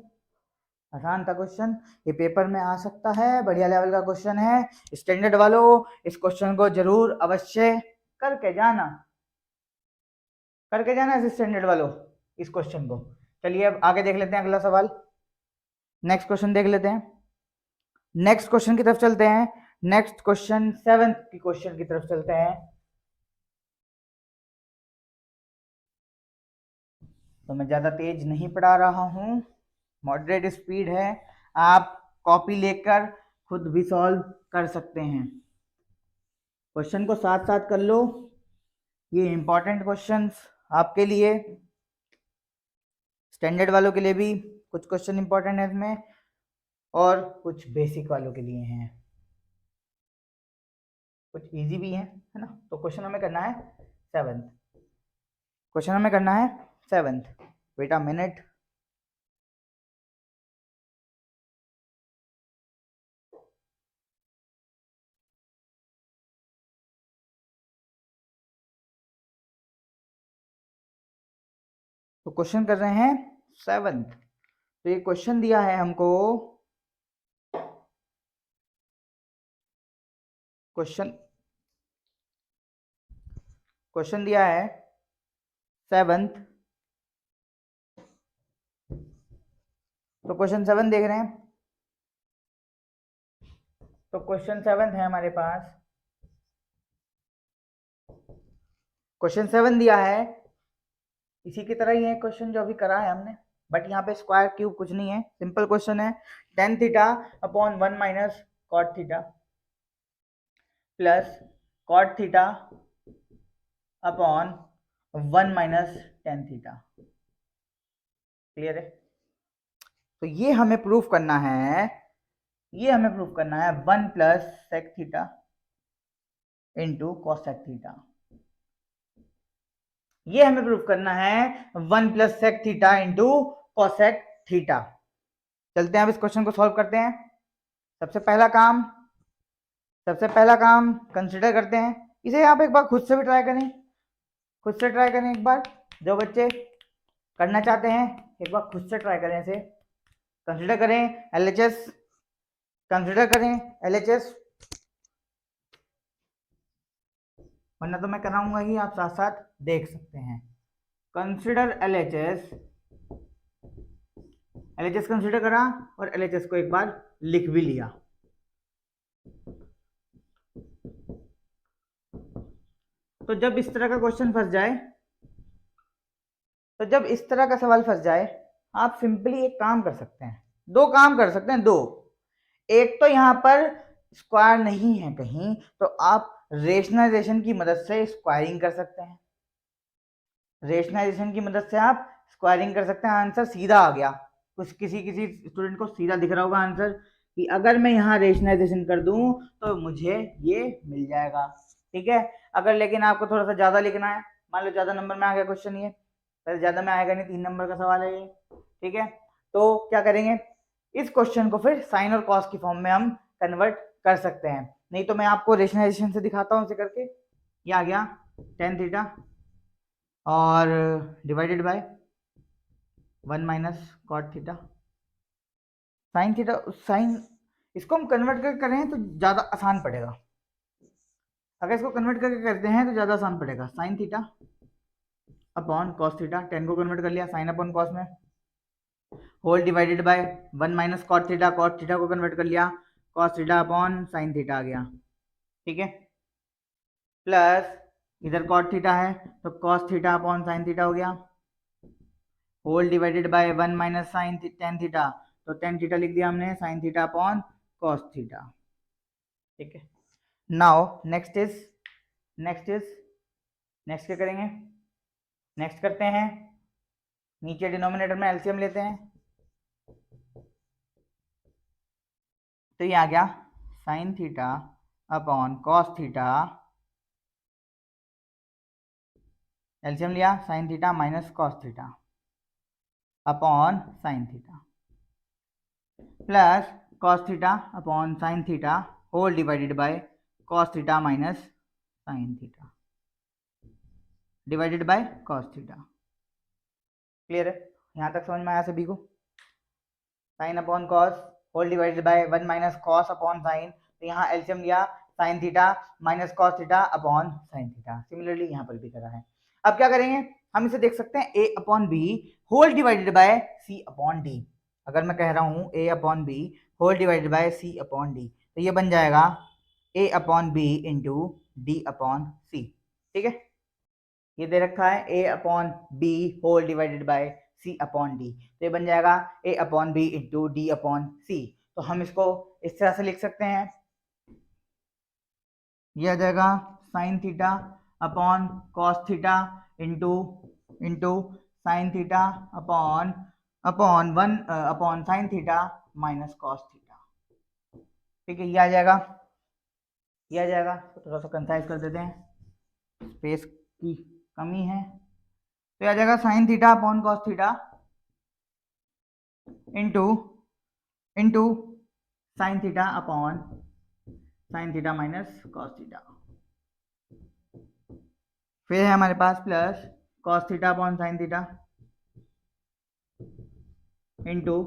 आसान था क्वेश्चन, ये पेपर में आ सकता है, बढ़िया लेवल का क्वेश्चन है। स्टैंडर्ड वालों इस क्वेश्चन को जरूर अवश्य करके जाना, इस स्टैंडर्ड वालों इस क्वेश्चन को। चलिए अब आगे देख लेते हैं अगला सवाल, नेक्स्ट क्वेश्चन देख लेते हैं, नेक्स्ट क्वेश्चन की तरफ चलते हैं। नेक्स्ट क्वेश्चन 7th की क्वेश्चन की तरफ चलते हैं। तो मैं ज्यादा तेज नहीं पढ़ा रहा हूं, मॉडरेट स्पीड है, आप कॉपी लेकर खुद भी सॉल्व कर सकते हैं। क्वेश्चन को साथ साथ कर लो, ये इंपॉर्टेंट क्वेश्चंस आपके लिए, स्टैंडर्ड वालों के लिए भी कुछ क्वेश्चन इंपॉर्टेंट है इसमें और कुछ बेसिक वालों के लिए हैं, कुछ इजी भी है ना? तो क्वेश्चन हमें करना है 7th, क्वेश्चन हमें करना है 7th। वेट अ मिनट, तो क्वेश्चन कर रहे हैं 7th। तो ये क्वेश्चन दिया है हमको, क्वेश्चन दिया है 7th। तो क्वेश्चन 7 देख रहे हैं, तो क्वेश्चन 7 है हमारे पास, क्वेश्चन 7 दिया है, इसी की तरह ही है क्वेश्चन जो अभी करा है हमने, बट यहाँ पे स्क्वायर क्यूब कुछ नहीं है, सिंपल क्वेश्चन है। tan theta upon 1 minus cot theta plus cot theta upon 1 minus tan theta. Clear है? तो ये हमें प्रूफ करना है, ये हमें प्रूफ करना है 1 plus sec theta into cosec theta. ये हमें प्रूफ करना है 1 plus sec theta into cosec theta. चलते हैं अब इस क्वेश्चन को सॉल्व करते हैं। सबसे पहला काम कंसिडर करते हैं, इसे आप एक बार खुद से भी ट्राई करें, खुद से ट्राई करें एक बार। जो बच्चे करना चाहते हैं एक बार खुद से ट्राई करें, इसे कंसिडर करें एलएचएस, कंसिडर करें एलएचएस, वरना तो मैं कराऊंगा ही, आप साथ साथ देख सकते हैं। कंसिडर एलएचएस, एलएचएस कंसिडर करा और एलएचएस को एक बार लिख भी लिया। तो जब इस तरह का क्वेश्चन फंस जाए, तो जब इस तरह का सवाल फंस जाए, आप सिंपली एक काम कर सकते हैं, दो काम कर सकते हैं, दो। एक तो यहां पर स्क्वायर नहीं है कहीं, तो आप रेशनलाइजेशन की मदद से स्क्वायरिंग कर सकते हैं। रेशनलाइजेशन की मदद से आप स्क्वायरिंग कर सकते हैं, आंसर सीधा आ गया। कुछ किसी स्टूडेंट को सीधा दिख रहा होगा आंसर कि अगर मैं यहाँ रेशनलाइजेशन कर दूं तो मुझे ये मिल जाएगा। ठीक है, अगर लेकिन आपको थोड़ा सा ज्यादा लिखना है, मान लो ज्यादा नंबर में आ गया क्वेश्चन, ये पहले ज्यादा में आएगा नहीं, 3 नंबर का सवाल है ये। ठीक है, तो क्या करेंगे, इस क्वेश्चन को फिर साइन और कॉस की फॉर्म में हम कन्वर्ट कर सकते हैं। नहीं तो मैं आपको रेशनलाइजेशन से दिखाता हूँ इसे करके। ये आ गया टेन थीटा और divided by 1 minus cot theta sine theta. Sine इसको हम कन्वर्ट करके करें तो ज़्यादा आसान पड़ेगा, अगर इसको कन्वर्ट करके करते हैं तो ज़्यादा आसान पड़ेगा। Sine theta upon cos theta, 10 को कन्वर्ट कर लिया साइन अपॉन कॉस में, whole divided by 1 minus cot theta, cot theta को कन्वर्ट कर लिया cos theta upon sine theta आ गया। ठीक है, प्लस इधर कॉट थीटा है तो cos theta upon sine theta हो गया, whole divided by 1 minus sine tan theta, तो टेन थीटा लिख दिया हमने, sine theta upon cos theta. ठीक है, नाउ नेक्स्ट क्या करेंगे, नेक्स्ट करते हैं, नीचे डिनोमिनेटर में एलसीएम लेते हैं, तो ये आ गया sine theta upon cos theta, LCM लिया sine theta minus cos theta upon sine theta, plus cos theta upon sine theta whole divided by cos theta minus sine theta divided by cos theta. Clear है, यहाँ तक समझ में आया सभी को? Sine upon cos whole divided by 1 minus cos upon sine, तो यहाँ एलसीएम लिया sine theta minus cos theta upon sine theta. Similarly यहाँ पर भी करा है। अब क्या करेंगे, हम इसे देख सकते हैं A upon B whole divided by C upon D. अगर मैं कह रहा हूँ A upon B whole divided by C upon D, तो ये बन जाएगा A upon B into D upon C. ठीक है, ये दे रखा है A upon B whole divided by C upon D, तो ये बन जाएगा A upon B into D upon सी। तो हम इसको इस तरह से लिख सकते हैं, ये आ जाएगा sine theta upon cos theta into into sine theta upon upon 1 upon sine theta minus cos theta. ठीक है, ये आ जाएगा, ये आ जाएगा। तो थोड़ा सा कंसाइज कर देते हैं, स्पेस की कमी है। तो आ जाएगा sine theta upon cos theta into into sine theta upon sine theta minus cos theta, फिर है हमारे पास plus cos theta upon sine theta into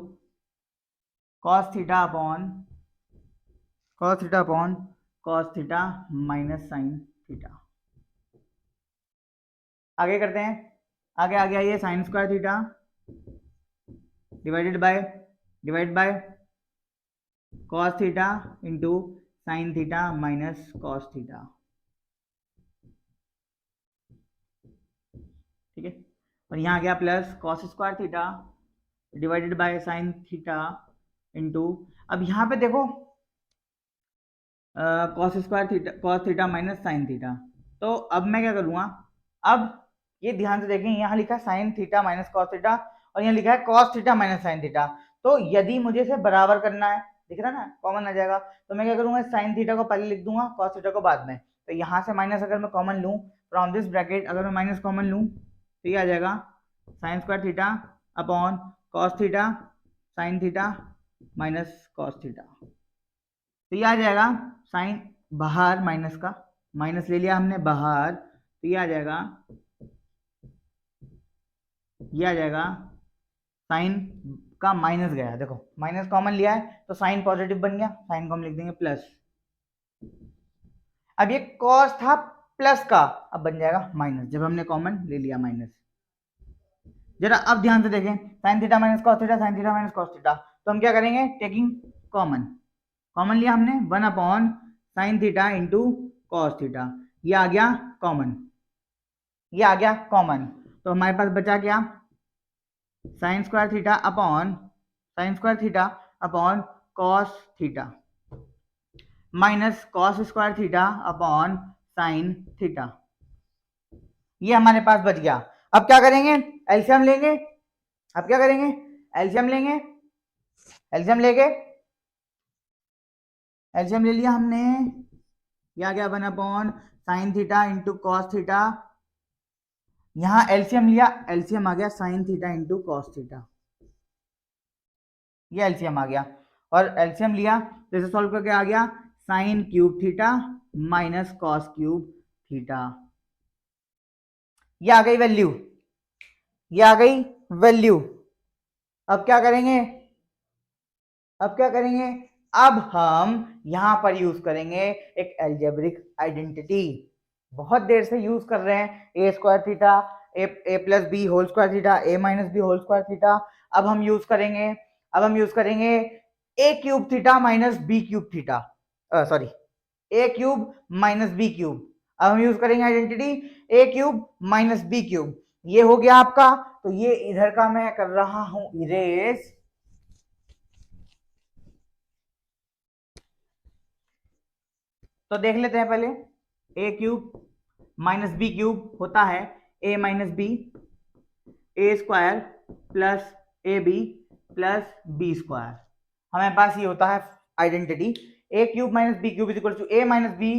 cos theta upon cos theta minus sine theta. आगे करते हैं, आगे आ गया ये sine square theta divide by cos theta into sine theta minus cos theta. ठीक है, और यहाँ आ गया plus cos square theta divided by sine theta into, अब यहाँ पे देखो cos square theta cos theta minus sine theta. तो अब मैं क्या करूँगा, अब ये ध्यान से देखें, यहाँ लिखा है sine theta minus cos theta और यहाँ लिखा है cos theta minus sine theta. तो यदि मुझे इसे बराबर करना है, दिख रहा है ना, कॉमन आ जाएगा, तो मैं क्या करूँगा, साइन थीटा को पहले लिख दूंगा, कॉस थीटा को बाद में। तो यहाँ से माइनस अगर मैं कॉमन लूँ, फ्रॉम दिस ब्रैकेट अगर मैं माइनस कॉमन लूँ तो ये आ जाएगा sign square theta upon cos theta sine theta minus cos theta. तो ये आ जाएगा साइन, बाहर माइनस का माइनस ले लिया हमने बाहर, तो ये आ जाएगा, ये आ जाएगा साइन का माइनस गया, देखो माइनस कॉमन लिया है तो साइन पॉजिटिव बन गया, साइन को हम लिख देंगे प्लस। अब ये कॉस था प्लस का, अब बन जाएगा माइनस जब हमने कॉमन ले लिया माइनस। जरा अब ध्यान से देखें, sign theta minus cos theta sine theta minus cos theta, तो हम क्या करेंगे, टेकिंग कॉमन, कॉमन लिया हमने 1 upon sine theta into cos theta, ये आ गया कॉमन, ये आ गया कॉमन। तो हमारे पास बचा क्या, sine square theta upon sign square theta upon cos theta minus cos square theta upon sine theta, ये हमारे पास बच गया। अब क्या करेंगे, एलसीएम लेंगे, अब क्या करेंगे, एलसीएम लेंगे, एलसीएम लेके एलसीएम ले लिया हमने, यह आ गया 1 upon sine theta into cos theta, यहां एलसीएम लिया, एलसीएम आ गया sine theta into cos theta, ये एलसीएम आ गया, और एलसीएम लिया तो इसे सॉल्व करके आ गया sine cube theta minus cos cube theta, ये आ गई वैल्यू, ये आ गई वैल्यू। अब क्या करेंगे, अब क्या करेंगे, अब हम यहां पर यूज करेंगे एक अलजेब्रिक आइडेंटिटी, बहुत देर से यूज कर रहे हैं, A square theta A plus B whole square theta A minus B whole square theta. अब हम यूज करेंगे, अब हम यूज करेंगे A cube theta minus B cube theta, sorry A cube minus B cube. अब हम यूज करेंगे identity A cube minus B cube, ये हो गया आपका। तो ये इधर का मैं कर रहा हूं इरेज, तो देख लेते हैं पहले, A cube minus B cube होता है ए minus B, A square plus A B plus B square, हमारे पास ये होता है identity A cube minus B cube is equal to A minus B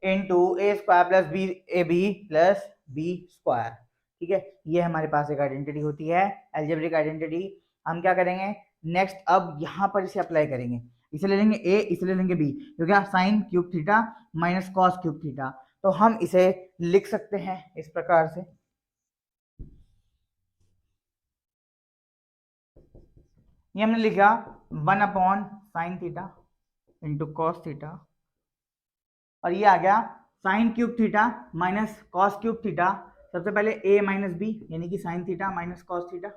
into A square plus B A B plus B square. ठीक है, ये हमारे पास एक आइडेंटिटी होती है, अलजेब्रिक आइडेंटिटी। हम क्या करेंगे नेक्स्ट, अब यहाँ पर इसे अप्लाई करेंगे, इसे ले लेंगे ए, इसे ले लेंगे बी, जो क्या sign cube theta minus cos cube theta. तो हम इसे लिख सकते हैं इस प्रकार से, ये हमने लिखा 1 upon sine theta into cos theta, और ये आ गया sine cube theta minus cos cube theta, सबसे पहले ए माइनस बी यानी कि sine theta minus cos theta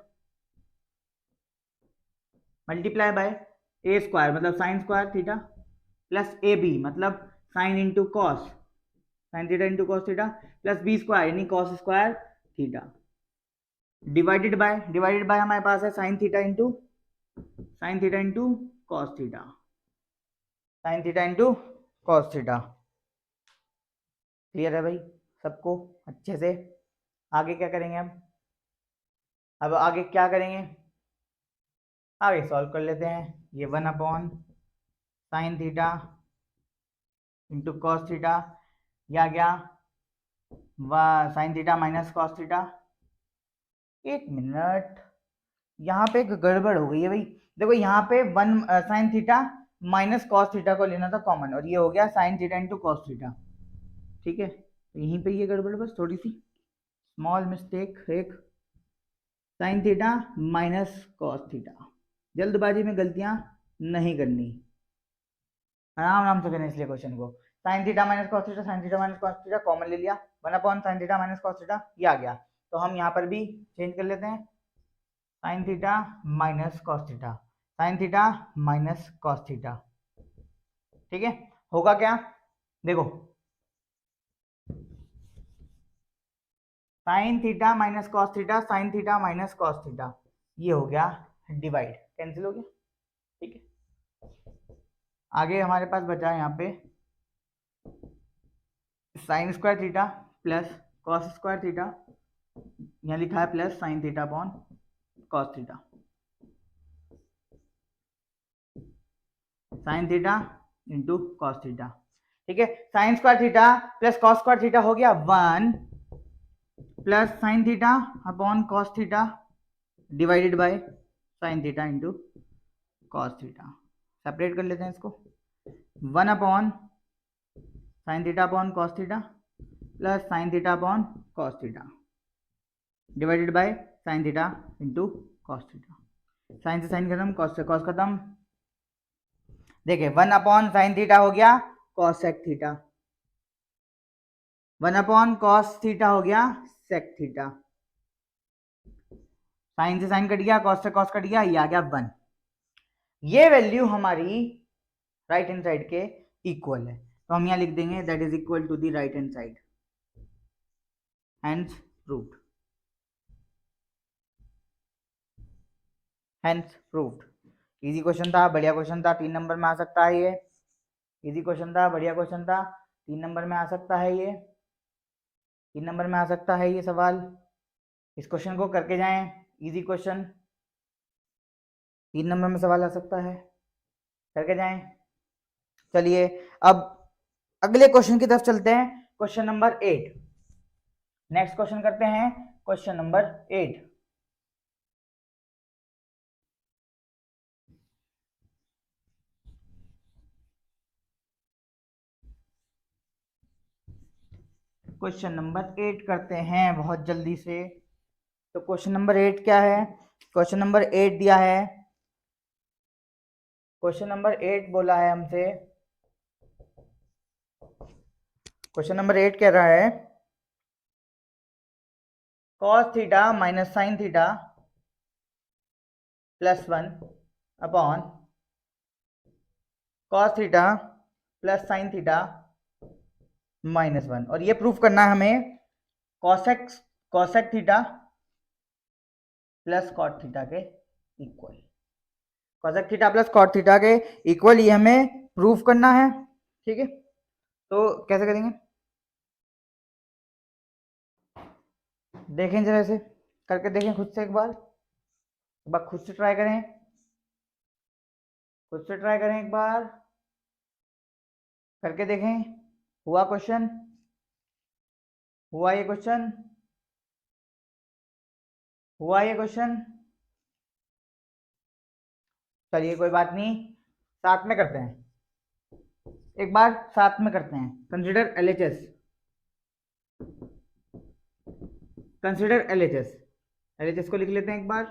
multiply by A square मतलब sine square theta plus A B मतलब sine into cos sine theta into cos theta plus B square यानी cos square theta, divided by हमारे पास है sine theta into cos theta, sine theta into cos theta. Clear है भाई सबको अच्छे से? आगे क्या करेंगे अब आगे क्या करेंगे, आगे सॉल्व कर लेते हैं। ये 1 upon sine theta into cos theta, यह आ गया sine theta minus cos theta. एक मिनट, यहाँ पे एक गड़बड़ हो गई है भाई, देखो यहाँ पे 1 sign theta minus cos theta को लेना था कॉमन, और ये हो गया sine theta into cos theta. ठीक है, तो यहीं पे ये गड़बड़, बस थोड़ी सी स्मॉल मिस्टेक, एक sign theta minus cos theta, जल्दबाजी में गलतियां नहीं करनी, आराम आराम से करना इसलिए क्वेश्चन को। Sign theta minus cos theta sine theta minus cos theta common ले लिया, 1 upon sine theta minus cos theta, ये आ गया। तो हम यहाँ पर भी चेंज कर लेते हैं, sign theta minus cos theta sine theta minus cos theta. ठीक है, होगा क्या, देखो sign theta minus cos theta sine theta minus cos theta, ये हो गया डिवाइड, कैंसिल हो गया। ठीक है, आगे हमारे पास बचा है यहाँ पे sign square theta plus cos square theta, यहाँ लिखा है plus sine theta upon cos theta, sine theta into cos theta. ठीक है, sine square theta plus cos square theta हो गया 1 plus sine theta upon cos theta divided by sine theta into cos theta. Separate कर लेते हैं इसको, 1 upon sine theta upon cos theta plus sine theta upon cos theta divided by sine theta into cos theta. Sine से sine खत्म, cos से cos खत्म। देखिए 1 upon sine theta हो गया cosec theta, 1 upon cos theta हो गया sec theta, sine से साइन कट गया, कॉस से कॉस कट गया, ये आ गया 1। ये वैल्यू हमारी राइट हैंड साइड के इक्वल है, तो हम यहाँ लिख देंगे that is equal to the right hand side, hence proved, hence proved. Easy question था, बढ़िया क्वेश्चन था, 3 नंबर में आ सकता है ये। इजी क्वेश्चन था, बढ़िया क्वेश्चन था, 3 नंबर में आ सकता है ये, 3 नंबर में आ सकता है ये सवाल। इस क्वेश्चन को करके जाएं, इजी क्वेश्चन 3 नंबर में सवाल आ सकता है, करके जाएं। चलिए अब अगले क्वेश्चन की तरफ चलते हैं, क्वेश्चन नंबर 8। नेक्स्ट क्वेश्चन करते हैं, क्वेश्चन नंबर 8। क्वेश्चन नंबर 8 करते हैं बहुत जल्दी से। तो क्वेश्चन नंबर 8 क्या है? क्वेश्चन नंबर 8 दिया है, क्वेश्चन नंबर 8 बोला है हमसे, क्वेश्चन नंबर 8 कह रहा है cos theta minus sine theta plus 1 upon cos theta plus sine theta minus 1, और ये प्रूफ करना है हमें cosec theta plus cot theta के equal, cosec theta plus cot theta के इक्वल ये हमें प्रूफ करना है। ठीक है, तो कैसे करेंगे देखें जरा, ऐसे करके देखें खुद से, एक बार खुद से ट्राई करें, खुद से ट्राई करें, एक बार करके देखें। हुआ क्वेश्चन? हुआ ये क्वेश्चन? हुआ ये क्वेश्चन? चलिए कोई बात नहीं, साथ में करते हैं, एक बार साथ में करते हैं। Consider LHS, consider LHS, LHS को लिख लेते हैं एक बार,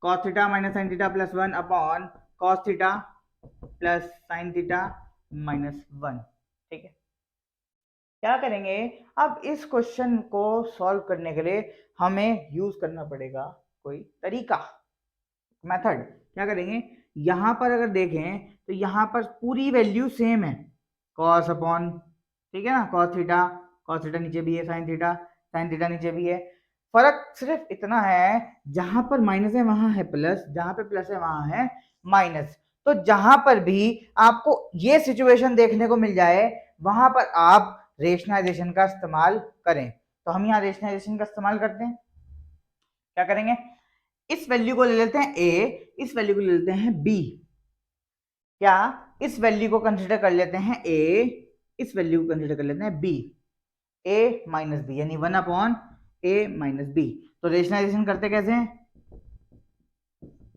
cos theta minus sine theta plus 1 upon cos theta plus sine theta minus 1। ठीक है, क्या करेंगे अब? इस क्वेश्चन को सॉल्व करने के लिए हमें यूज करना पड़ेगा कोई तरीका, मेथड। क्या करेंगे, यहां पर अगर देखें तो यहां पर पूरी वैल्यू सेम है, cos अपॉन, ठीक है ना, cos थीटा नीचे भी है, साइन थीटा नीचे भी है। फर्क सिर्फ इतना है, जहां पर माइनस है वहां है प्लस, जहां पे प्लस है वहां है माइनस। तो जहां पर भी आपको ये सिचुएशन देखने को मिल जाए वहां पर आप रेशनलाइजेशन का इस्तेमाल करें। तो हम यहाँ रेशनलाइजेशन का इस्तेमाल करते हैं। क्या करेंगे, इस वैल्यू को ले लेते हैं a, इस वैल्यू को ले लेते हैं b, क्या इस वैल्यू को कंसीडर कर लेते हैं a, इस वैल्यू को कंसीडर कर लेते हैं b, a माइनस बी, यानी 1 अपॉन a माइनस बी। तो रेशनलाइजेशन करते कैसे हैं,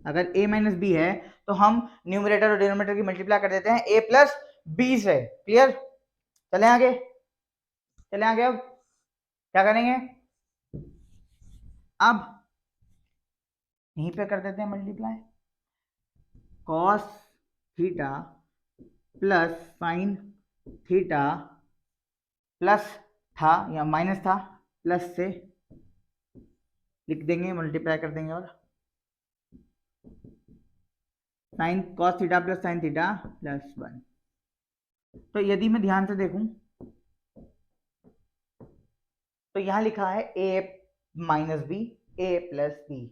अगर a माइनस बी है तो हम न्यूमरेटर और डिनोमिनेटर की मल्टीप्लाई कर देते हैं a प्लस बी से। क्लियर? चले आगे, चले आगे। अब क्या करेंगे, अब यहीं पे कर देते हैं multiply, cos theta plus sine theta plus था या माइनस था, प्लस से लिख देंगे, मल्टीप्लाई कर देंगे, और sine cos theta plus sine theta plus 1। तो यदि मैं ध्यान से देखूं तो यहां लिखा है a minus b, a plus B.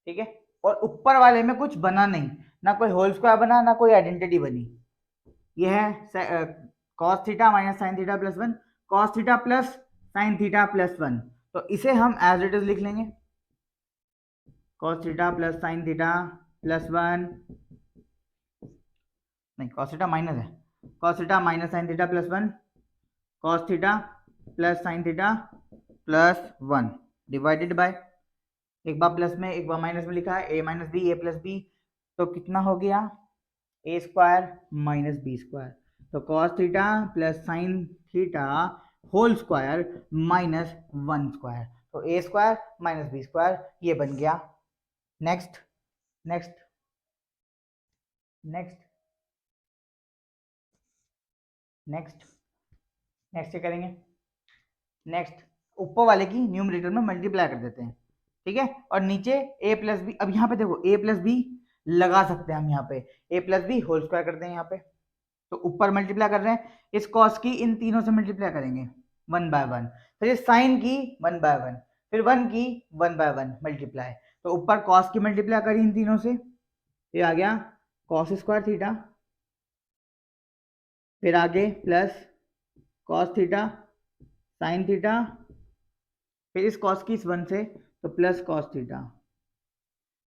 ठीक है, और ऊपर वाले में कुछ बना नहीं, ना कोई होल स्क्वायर बना, ना कोई आइडेंटिटी बनी। यह है cos theta minus sine theta plus 1, cos theta plus sine theta plus 1, तो इसे हम एज इट इज लिख लेंगे, cos theta plus sine theta plus 1, नहीं कॉस थीटा माइनस है, cos theta minus sine theta plus 1, cos theta plus sine theta plus 1 divided by, एक बार plus में एक बार माइनस में लिखा है, ए माइनस बी ए प्लस बी, तो कितना हो गया ए स्क्वायर माइनस बी स्क्वायर, तो cos theta plus sine theta whole square minus 1 square, तो a square minus B square ये बन गया। Next next next next next क्या करेंगे, नेक्स्ट ऊपर वाले की न्यूमरेटर में मल्टीप्लाई कर देते हैं, ठीक है, और नीचे ए प्लस बी, अब यहाँ पे देखो ए प्लस बी लगा सकते हैं हम, यहाँ पे ए प्लस बी होल स्क्वायर करते हैं यहाँ पे, तो ऊपर मल्टीप्लाई कर रहे हैं, इस कॉस की इन तीनों से मल्टीप्लाई करेंगे 1 बाय 1, फिर इस साइन की 1 बाय 1, फिर 1 की 1 बाय 1 मल्टीप्लाई, तो ऊपर कॉस की मल्टीप्लाई करी इन तीनों से, ये आ गया कॉस स्क्वायर थीटा, फिर आगे plus cos theta sine theta, फिर इस कॉस की इस 1 से तो प्लस कॉस थीटा,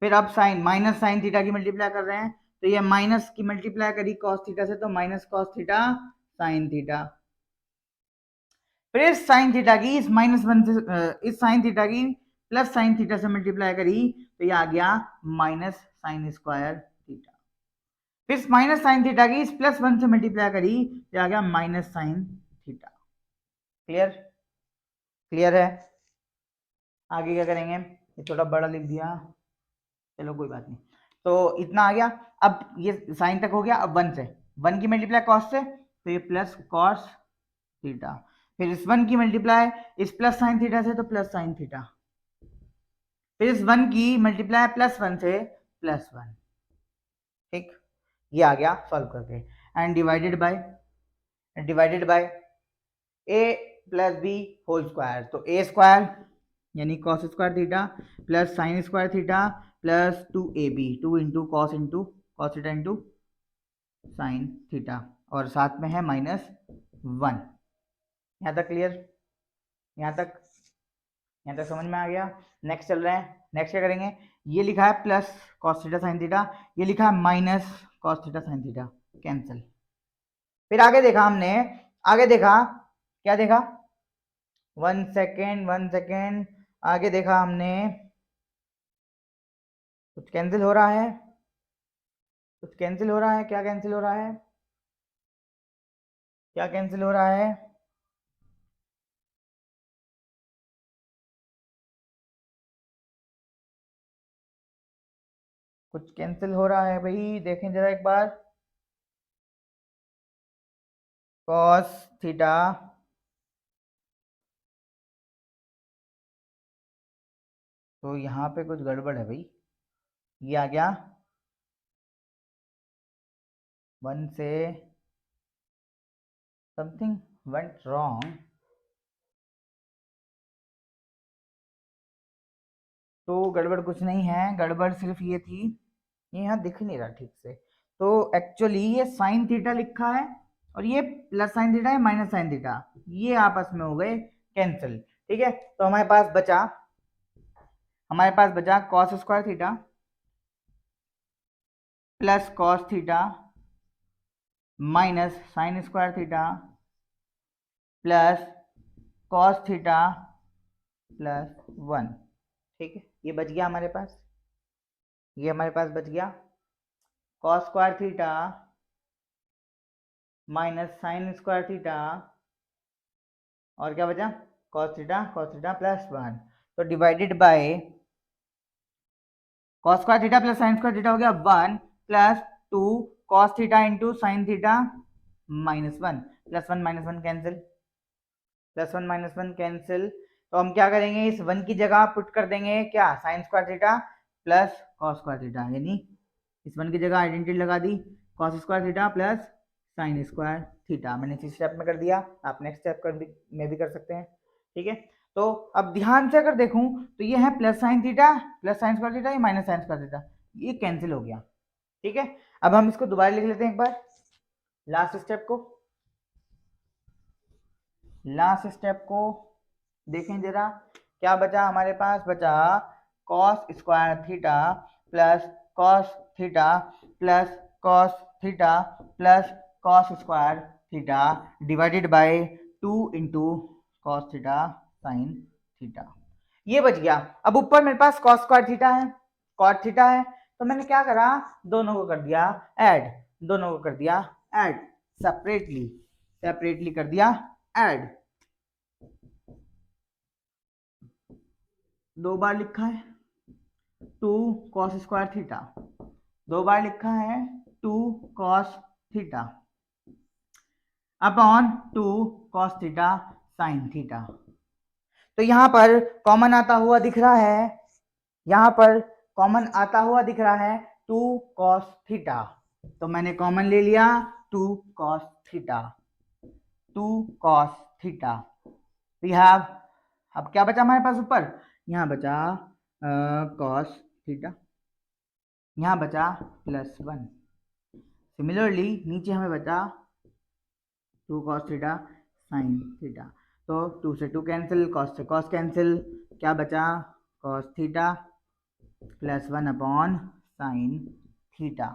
फिर अब साइन माइनस साइन थीटा की मल्टीप्लाई कर रहे हैं, तो ये माइनस की मल्टीप्लाई करी कॉस थीटा से, तो minus cos theta sine theta, फिर इस साइन थीटा की इस माइनस 1 से इस साइन थीटा की प्लस साइन थीटा से मल्टीप्लाई करी, तो ये आ गया माइनस साइन स्क्वायर थीटा, फिर माइनस साइन थीटा की इस प्लस 1 से मल्टीप्लाई करी, तो आ गया minus sine theta. Clear clear है, आगे क्या करेंगे, ये थोड़ा बड़ा लिख दिया, चलो कोई बात नहीं, तो इतना आ गया, अब ये साइन तक हो गया, अब 1 से 1 की मल्टीप्लाई कॉस से, तो ये प्लस कॉस थीटा, फिर इस 1 की मल्टीप्लाई इस प्लस साइन थीटा से, तो प्लस साइन थीटा, फिर इस 1 की मल्टीप्लाई प्लस 1 से प्लस 1, ठीक, ये आ गया सॉल्व करके, and divided by a plus B whole square, तो ए स्क्वायर यानी cos square theta plus sine square theta plus 2ab, 2 into cos theta into sine theta, और साथ में है माइनस 1। यहाँ तक क्लियर, यहाँ तक समझ में आ गया। नेक्स्ट चल रहे हैं, नेक्स्ट क्या करेंगे, ये लिखा है plus cos theta sine theta, ये लिखा है minus cos theta sine theta, cancel. फिर आगे देखा हमने, आगे देखा क्या देखा, 1 सेकेंड, आगे देखा हमने कुछ कैंसिल हो रहा है, कुछ कैंसिल हो रहा है, क्या कैंसिल हो रहा है, क्या कैंसिल हो रहा है, कुछ कैंसिल हो रहा है भाई, देखें जरा एक बार, कॉस थीटा तो यहाँ पे कुछ गड़बड़ है भाई, ये आ गया 1 से समथिंग वेंट रॉन्ग, तो गड़बड़ कुछ नहीं है, गड़बड़ सिर्फ ये थी, ये यहाँ दिख नहीं रहा ठीक से, तो एक्चुअली ये साइन थीटा लिखा है और ये प्लस साइन थीटा है माइनस साइन थीटा, ये आपस में हो गए कैंसिल, ठीक है, तो हमारे पास बचा cos square theta plus cos theta minus sine square theta plus cos theta plus 1, ठीक है, ये बच गया हमारे पास, ये हमारे पास बच गया cos square theta minus sine square theta, और क्या बचा कॉस थीटा प्लस 1, तो divided by cos square theta plus sine square theta हो गया 1 plus 2 cos theta into sine theta minus 1, plus 1 minus 1 cancel, plus 1 minus 1 cancel, तो हम क्या करेंगे, इस 1 की जगह पुट कर देंगे क्या sine square theta plus cos square theta, यानी इस 1 की जगह आइडेंटिटी लगा दी cos square theta plus sine square theta, मैंने इसी स्टेप में कर दिया, आप नेक्स्ट स्टेप में भी कर सकते हैं, ठीक है, तो अब ध्यान से अगर देखूं तो ये है plus sine theta plus sine square theta, ये माइनस साइन स्क्वायर थीटा, ये कैंसिल हो गया, ठीक है, अब हम इसको दोबारा लिख लेते हैं एक बार लास्ट स्टेप को, लास्ट स्टेप को देखें जरा, क्या बचा हमारे पास, बचा cos square theta plus cos theta plus cos theta plus cos square theta divided bye 2 into cos theta sine theta. ये बच गया। अब ऊपर मेरे पास कॉस स्क्वायर थीटा है, कॉट थीटा है, तो मैंने क्या करा, दोनों को कर दिया ऐड, दोनों को कर दिया ऐड, सेपरेटली सेपरेटली कर दिया ऐड। 2 बार लिखा है 2 कॉस स्क्वायर थीटा, 2 बार लिखा है 2 cos theta upon 2 cos theta sine theta. तो यहां पर कॉमन आता हुआ दिख रहा है, यहां पर कॉमन आता हुआ दिख रहा है 2 कॉस थीटा, तो मैंने कॉमन ले लिया 2 cos theta, 2 cos theta. We have, अब क्या बचा हमारे पास ऊपर, यहाँ बचा कॉस थीटा, यहाँ बचा +1। सिमिलरली नीचे हमें बचा 2 कॉस थीटा साइन थीटा, तो 2 से 2 कैंसिल, कॉस से कॉस कैंसिल, क्या बचा cos theta +1 upon sine theta,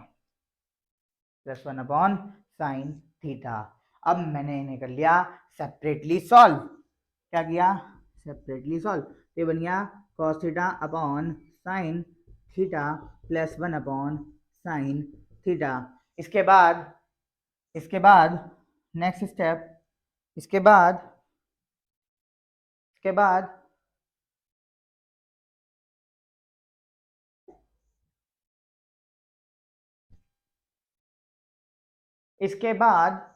+1 upon sine theta. अब मैंने इन्हें कर लिया सेपरेटली सॉल्व, क्या किया सेपरेटली सॉल्व, तो ये बन गया cos theta upon sine theta +1 upon sine theta. इसके बाद नेक्स्ट स्टेप, इसके बाद इसके बाद इसके बाद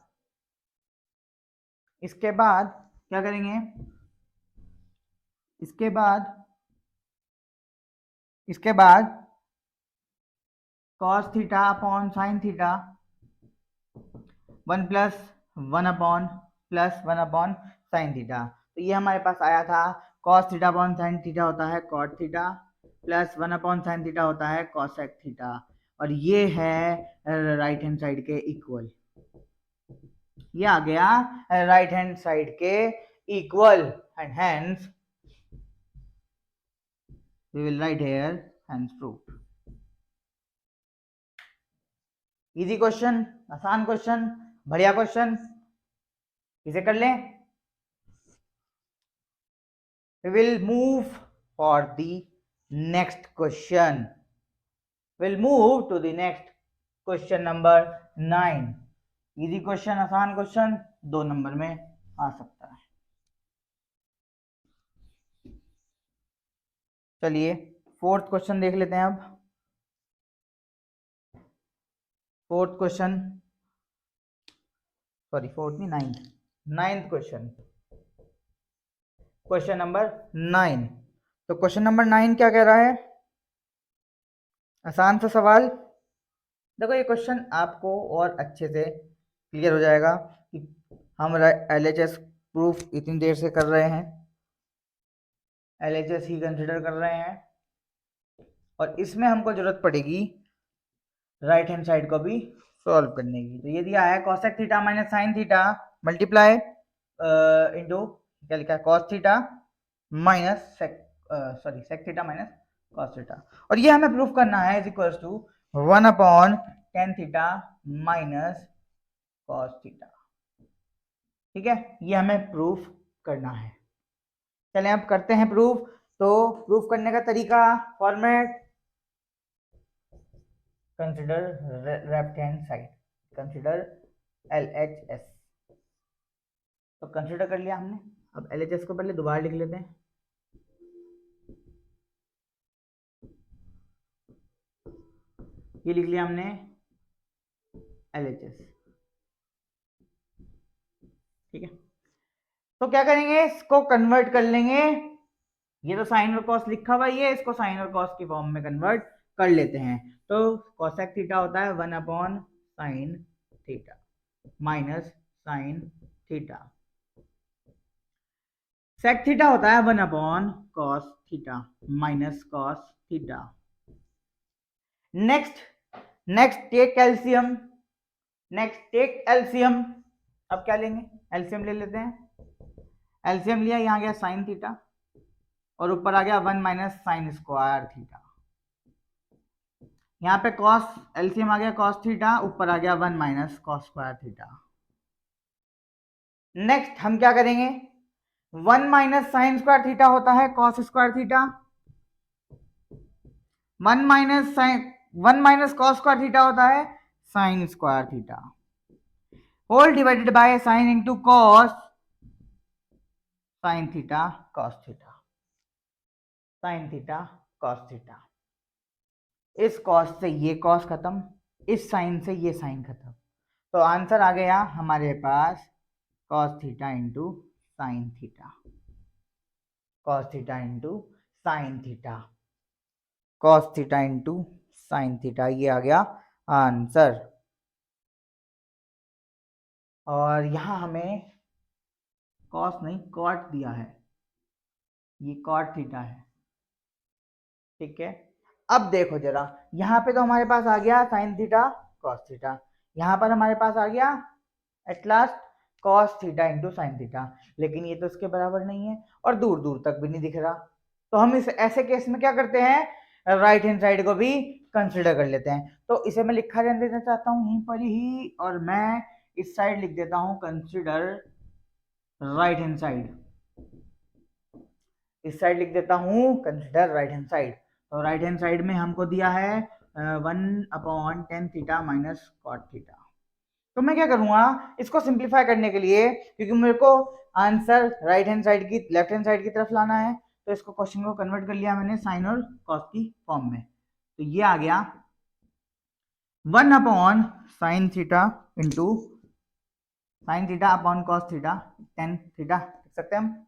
इसके बाद क्या करेंगे, इसके बाद cos theta upon sine theta 1 + 1 upon +1 upon sine theta. तो ये हमारे पास आया था cos theta upon sine theta होता है cot theta, +1 upon sine theta होता है कॉसेक थीटा, और ये है राइट हैंड साइड के इक्वल, ये आ गया राइट हैंड साइड के equal, and hence we will write here hence proof. Easy question, आसान क्वेश्चन, बढ़िया क्वेश्चन, इसे कर लें। We will move for the next question. We'll move to the next question number 9. Easy question, आसान question, 2 number में आ सकता है। चलिए 4th क्वेश्चन देख लेते हैं। अब 4th क्वेश्चन, सॉरी 4th नहीं 9th क्वेश्चन, क्वेश्चन नंबर 9। तो क्वेश्चन नंबर 9 क्या कह रहा है, आसान सा सवाल। देखो ये क्वेश्चन आपको और अच्छे से क्लियर हो जाएगा कि हम LHS प्रूफ इतनी देर से कर रहे हैं, LHS ही कंसिडर कर रहे हैं, और इसमें हमको जरूरत पड़ेगी राइट हैंड साइड को भी सॉल्व करने की। तो ये दिया है cosec theta minus sine theta multiply into क्या लिखा है cos theta minus sec theta minus cos theta, और ये हमें प्रूफ करना है is equals to 1 upon tan theta minus cos theta. ठीक है, ये हमें प्रूफ करना है। चलें अब करते हैं प्रूफ। तो प्रूफ करने का तरीका, format, consider left hand side, consider LHS, तो कंसिडर कर लिया हमने। अब LHS को पहले दोबारा लिख लेते हैं। ये लिख लिया हमने LHS। ठीक है, तो क्या करेंगे, इसको कन्वर्ट कर लेंगे। ये तो साइन और कॉस लिखा हुआ है, इसको साइन और कॉस की फॉर्म में कन्वर्ट कर लेते हैं। तो कॉसेक थीटा होता है 1 upon sine theta minus sine theta, sec theta होता है 1 upon cos theta minus cos theta. Next take LCM, अब क्या लेंगे, एलसीएम ले लेते हैं। एलसीएम लिया, यहाँ गया साइन थीटा और ऊपर आ गया 1 माइनस साइन स्क्वायर थीटा। यहाँ पे कॉस एलसीएम आ गया कॉस थीटा, ऊपर आ गया 1 minus cos square theta. Next हम क्या करेंगे, 1 माइनस साइन स्क्वायर थीटा होता है cos square theta, 1 minus cos square theta होता है sine square theta, whole divided by sine into cos sine theta cos theta, sine theta cos theta. इस cos से ये कॉस खत्म, इस साइन से ये साइन खत्म, तो आंसर आ गया हमारे पास cos theta into sine theta, cos theta into sine theta, cos theta into sine theta, ये आ गया आंसर। और यहां हमें कॉस नहीं कॉट दिया है, ये कॉट थीटा है, ठीक है। अब देखो जरा, यहाँ पे तो हमारे पास आ गया साइन थीटा कॉस थीटा, यहाँ पर हमारे पास आ गया at last cos theta into sine theta, लेकिन ये तो इसके बराबर नहीं है और दूर दूर तक भी नहीं दिख रहा। तो हम इस ऐसे केस में क्या करते हैं, राइट हैंड साइड को भी कंसिडर कर लेते हैं। तो इसे मैं लिखा रहने देना चाहता हूँ यहीं पर ही, और मैं इस साइड लिख देता हूँ कंसिडर राइट हैंड साइड, इस साइड लिख देता हूँ कंसिडर राइट हैंड साइड। तो राइट हैंड साइड में हमको दिया है 1/tan theta minus cot theta. तो मैं क्या करूंगा, इसको सिंप्लीफाई करने के लिए, क्योंकि मेरे को आंसर राइट हैंड साइड की लेफ्ट हैंड साइड की तरफ लाना है, तो इसको क्वेश्चन को कन्वर्ट कर लिया मैंने साइन और कॉस की फॉर्म में। तो ये आ गया 1/sin theta into sine theta upon cos theta tan theta लिख सकते हैं हम,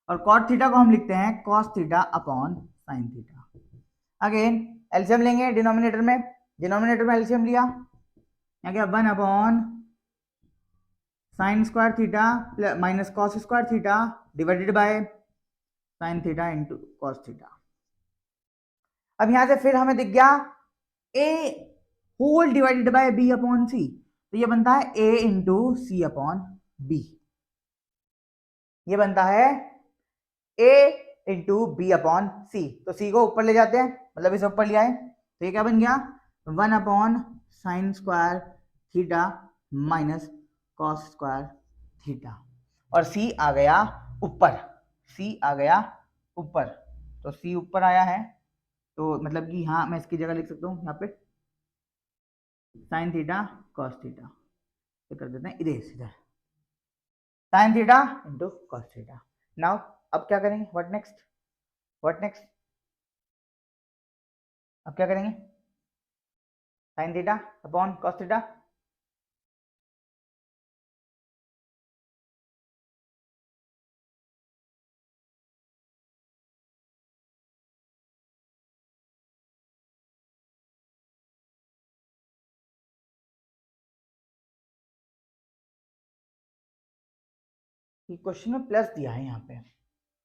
और कॉट थीटा को हम लिखते हैं cos theta upon sine theta. Again LCM लेंगे डिनोमिनेटर में एलसीएम लिया, यहाँ क्या 1/sin square theta minus cos square theta divided by sine theta into cos theta. अब यहां से फिर हमें दिख गया a whole divided by b upon c, तो ये बनता है a into c upon b, ये बनता है a इंटू बी अपॉन सी। तो c को ऊपर ले जाते हैं, मतलब इसे ऊपर ले आए, तो ये क्या बन गया 1/sin square theta minus cos square theta, और c आ गया ऊपर, c आ गया ऊपर। तो c ऊपर आया है, तो मतलब कि हाँ मैं इसकी जगह लिख सकता हूँ यहाँ पे साइन थीटा कॉस थीटा, तो कर देते हैं इधर sign theta into cos theta. Now अब क्या करेंगे, व्हाट नेक्स्ट, अब क्या करेंगे, sign theta upon cos theta, question में प्लस दिया है, यहाँ पे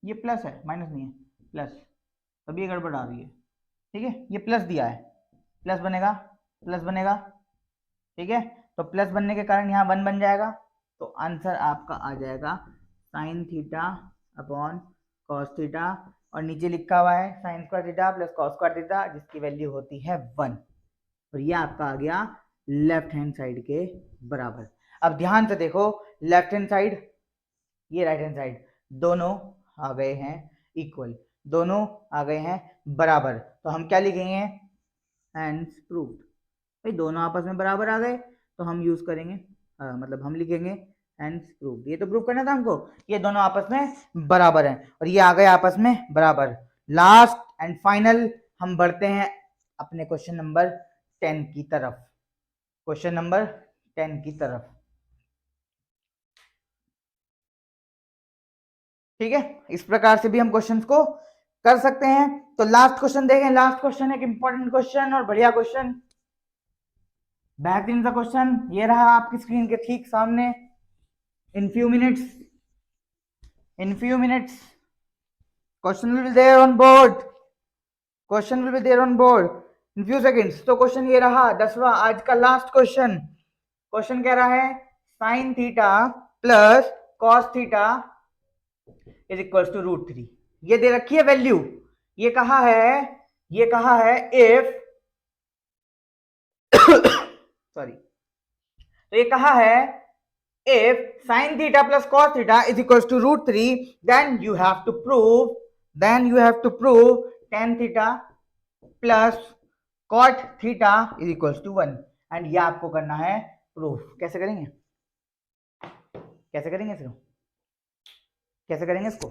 ये प्लस है माइनस नहीं है, प्लस, तभी ये गड़बड़ आ रही है, ठीक है। ये प्लस दिया है, प्लस बनेगा, ठीक है। तो प्लस बनने के कारण यहाँ 1 बन जाएगा, तो आंसर आपका आ जाएगा sine theta upon cos theta, और नीचे लिखा हुआ है sine square theta plus cos square theta, जिसकी वैल्यू होती है 1, और ये आपका आ गया लेफ्ट हैंड साइड के बराबर। अब ध्यान से देखो, लेफ्ट हैंड साइड ये राइट हैंड साइड दोनों आ गए हैं इक्वल, दोनों आ गए हैं बराबर, तो हम क्या लिखेंगे, हैंस प्रूव्ड। भाई दोनों आपस में बराबर आ गए, तो हम यूज करेंगे मतलब हम लिखेंगे हैंस प्रूव्ड। ये तो प्रूव करना था हमको, ये दोनों आपस में बराबर हैं और ये आ गए आपस में बराबर। लास्ट एंड फाइनल हम बढ़ते हैं अपने क्वेश्चन नंबर 10 की तरफ, क्वेश्चन नंबर 10 की तरफ, ठीक है। इस प्रकार से भी हम क्वेश्चंस को कर सकते हैं। तो लास्ट क्वेश्चन देखें, लास्ट क्वेश्चन एक इंपॉर्टेंट क्वेश्चन और बढ़िया क्वेश्चन, बेहतरीन सा क्वेश्चन, ये रहा आपकी स्क्रीन के ठीक सामने। In few minutes question will be there on board, question will be there on board in few seconds. तो क्वेश्चन ये रहा 10वां, आज का लास्ट क्वेश्चन। क्वेश्चन कह रहा है sine theta plus cos theta is equal to √3। ये दे रखी है वैल्यू, ये कहा है इफ सॉरी, तो ये कहा है if sin theta plus cos theta is equals to √3, then you have to prove tan theta plus cot theta is equals to 1, and ये आपको करना है प्रूफ। कैसे करेंगे इसको?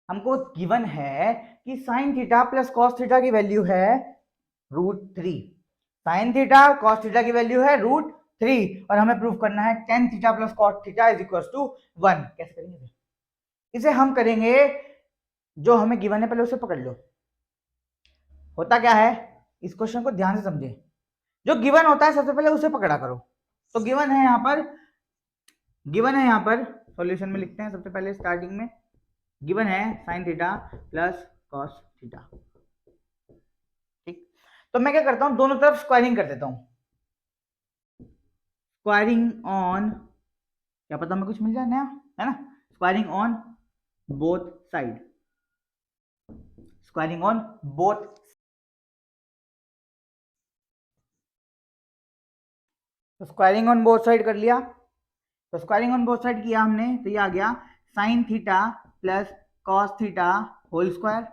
हमको गिवन है कि sin theta plus cos theta की वैल्यू है √3, sin थीटा cos थीटा की वैल्यू है √3, और हमें प्रूफ करना है tan theta plus cot theta is equal to 1। कैसे करेंगे इसे? हम करेंगे जो हमें गिवन है, पहले उसे पकड़ लो। होता क्या है, इस क्वेश्चन को ध्यान से समझे, जो गिवन होता है सबसे पहले उसे पकड़ा करो। तो गिवन है यहाँ पर सॉल्यूशन में लिखते हैं सबसे पहले स्टार्टिंग में, गिवन है sin theta plus cos theta. ठीक, तो मैं क्या करता हूं, दोनों तरफ स्क्वायरिंग कर देता हूं। स्क्वायरिंग ऑन, क्या पता हमें कुछ मिल जाए नया, है ना। Squaring on both side, squaring on both, तो स्क्वायरिंग ऑन बोथ साइड कर लिया। तो स्क्वायरिंग ऑन बोथ साइड किया हमने, तो ये आ गया sin theta plus cos theta whole square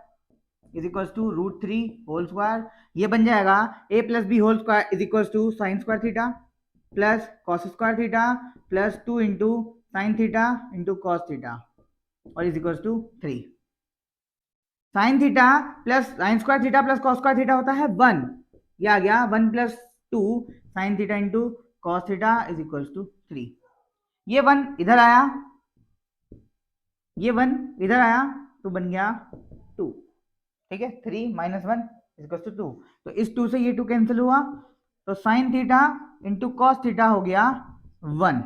is equal to √3 whole square. ये बन जाएगा a plus B whole square is equal to sine square theta plus cos square theta plus 2 into sine theta into cos theta और is equal to 3। Sine theta plus sine square theta plus cos square theta होता है 1, ये आ गया 1 plus 2 sine theta into cos theta is equal to 3। ये 1 इधर आया, ये 1 इधर आया, तो बन गया 2। ठीक है, 3 माइनस 1 इज इक्वल टू 2। तो इस 2 से ये 2 कैंसिल हुआ, तो sine theta into cos theta हो गया 1।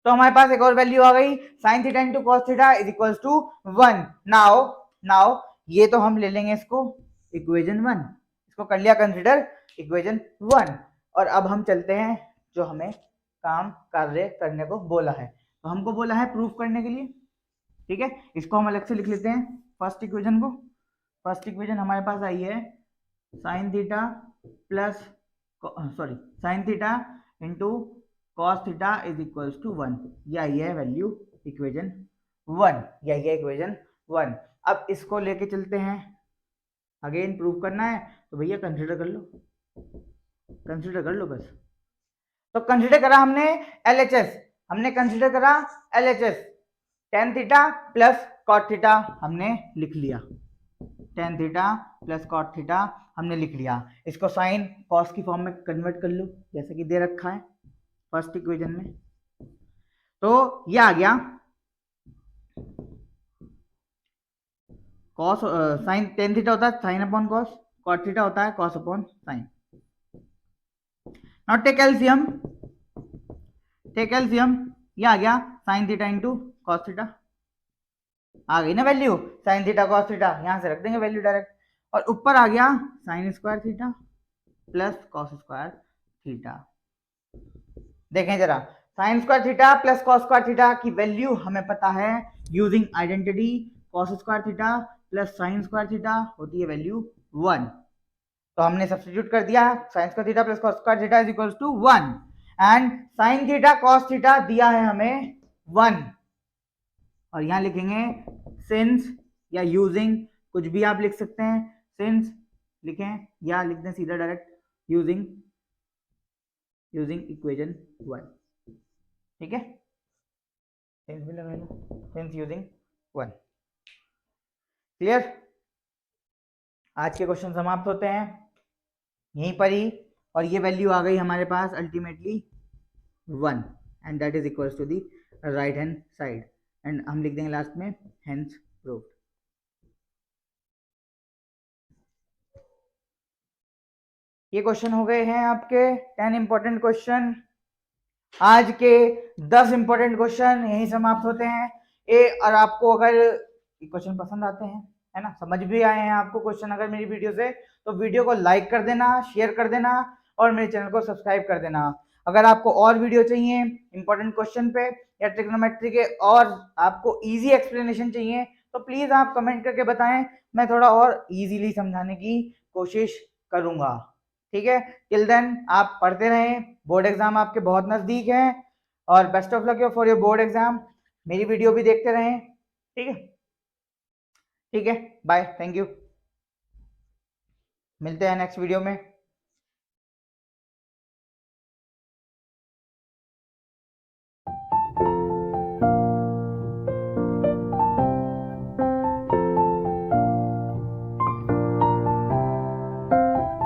तो हमारे पास एक और वैल्यू आ गई, sine theta into cos theta is equal to 1। Now ये तो हम ले लेंगे इसको इक्वेशन 1, इसको कर लिया कंसिडर इक्वेशन 1। और अब हम चलते हैं जो हमें काम कार्य करने को बोला है, तो हमको बोला है प्रूफ करने के लिए। ठीक है, इसको हम अलग से लिख लेते हैं फर्स्ट इक्वेशन को। फर्स्ट इक्वेशन हमारे पास आई है sine theta plus sine theta into cos theta is equals to 1, ये आई है वैल्यू इक्वेशन 1, यही है इक्वेशन 1। अब इसको लेके चलते हैं, अगेन प्रूफ करना है तो भैया कंसिडर कर लो, बस। तो कंसिडर करा हमने LHS, tan theta plus cot theta हमने लिख लिया, tan theta plus cot theta हमने लिख लिया। इसको साइन कॉस की फॉर्म में कन्वर्ट कर लो जैसे कि दे रखा है फर्स्ट इक्वेशन में। तो ये आ गया कॉस साइन, tan थीटा होता है sine upon cos, cot theta होता है cos upon sine. Now take LCM, ये आ गया sine theta into cos theta, आ गई ना value sine theta cos theta, यहां से रख देंगे वैल्यू डायरेक्ट। और ऊपर आ गया sine square theta plus cos square theta. देखें जरा, sine square theta plus cos square theta की वैल्यू हमें पता है using identity, cos square theta plus sine square theta होती है वैल्यू 1। तो हमने सब्स्टिट्यूट कर दिया sine square theta plus cos square theta is equal to 1, and sine theta cos theta दिया है हमें 1, और यहां लिखेंगे सिंस या यूजिंग, कुछ भी आप लिख सकते हैं, सिंस लिखें या लिख दें सीधा डायरेक्ट यूजिंग इक्वेशन 1। ठीक है, सिंस भी लगा लो, सिंस यूजिंग 1। क्लियर? आज के क्वेश्चन समाप्त होते हैं यहीं पर ही, और ये वैल्यू आ गई हमारे पास ultimately 1, and that is equals to the right hand side, and हम लिख देंगे लास्ट में हेंस प्रूव्ड। ये क्वेश्चन हो गए हैं आपके 10 इंपॉर्टेंट क्वेश्चन। आज के 10 इंपॉर्टेंट क्वेश्चन यही समाप्त होते हैं। और आपको अगर ये क्वेश्चन पसंद आते हैं, है ना, समझ भी आए हैं आपको क्वेश्चन अगर मेरी वीडियो से, तो वीडियो को लाइक कर देना, शेयर कर देना और मेरे चैनल को सब्सक्राइब कर देना। अगर आपको और वीडियो चाहिए इंपॉर्टेंट क्वेश्चन पे या ट्रिग्नोमेट्री के और आपको इजी एक्सप्लेनेशन चाहिए तो प्लीज आप कमेंट करके बताएं, मैं थोड़ा और इजीली समझाने की कोशिश करूंगा। ठीक है, टिल देन आप पढ़ते रहें, बोर्ड एग्जाम आपके बहुत नजदीक है और best of luck for your board exam. मेरी वीडियो भी देखते रहें। ठीक है, ठीक है, बाय, थैंक यू, मिलते हैं नेक्स्ट वीडियो में।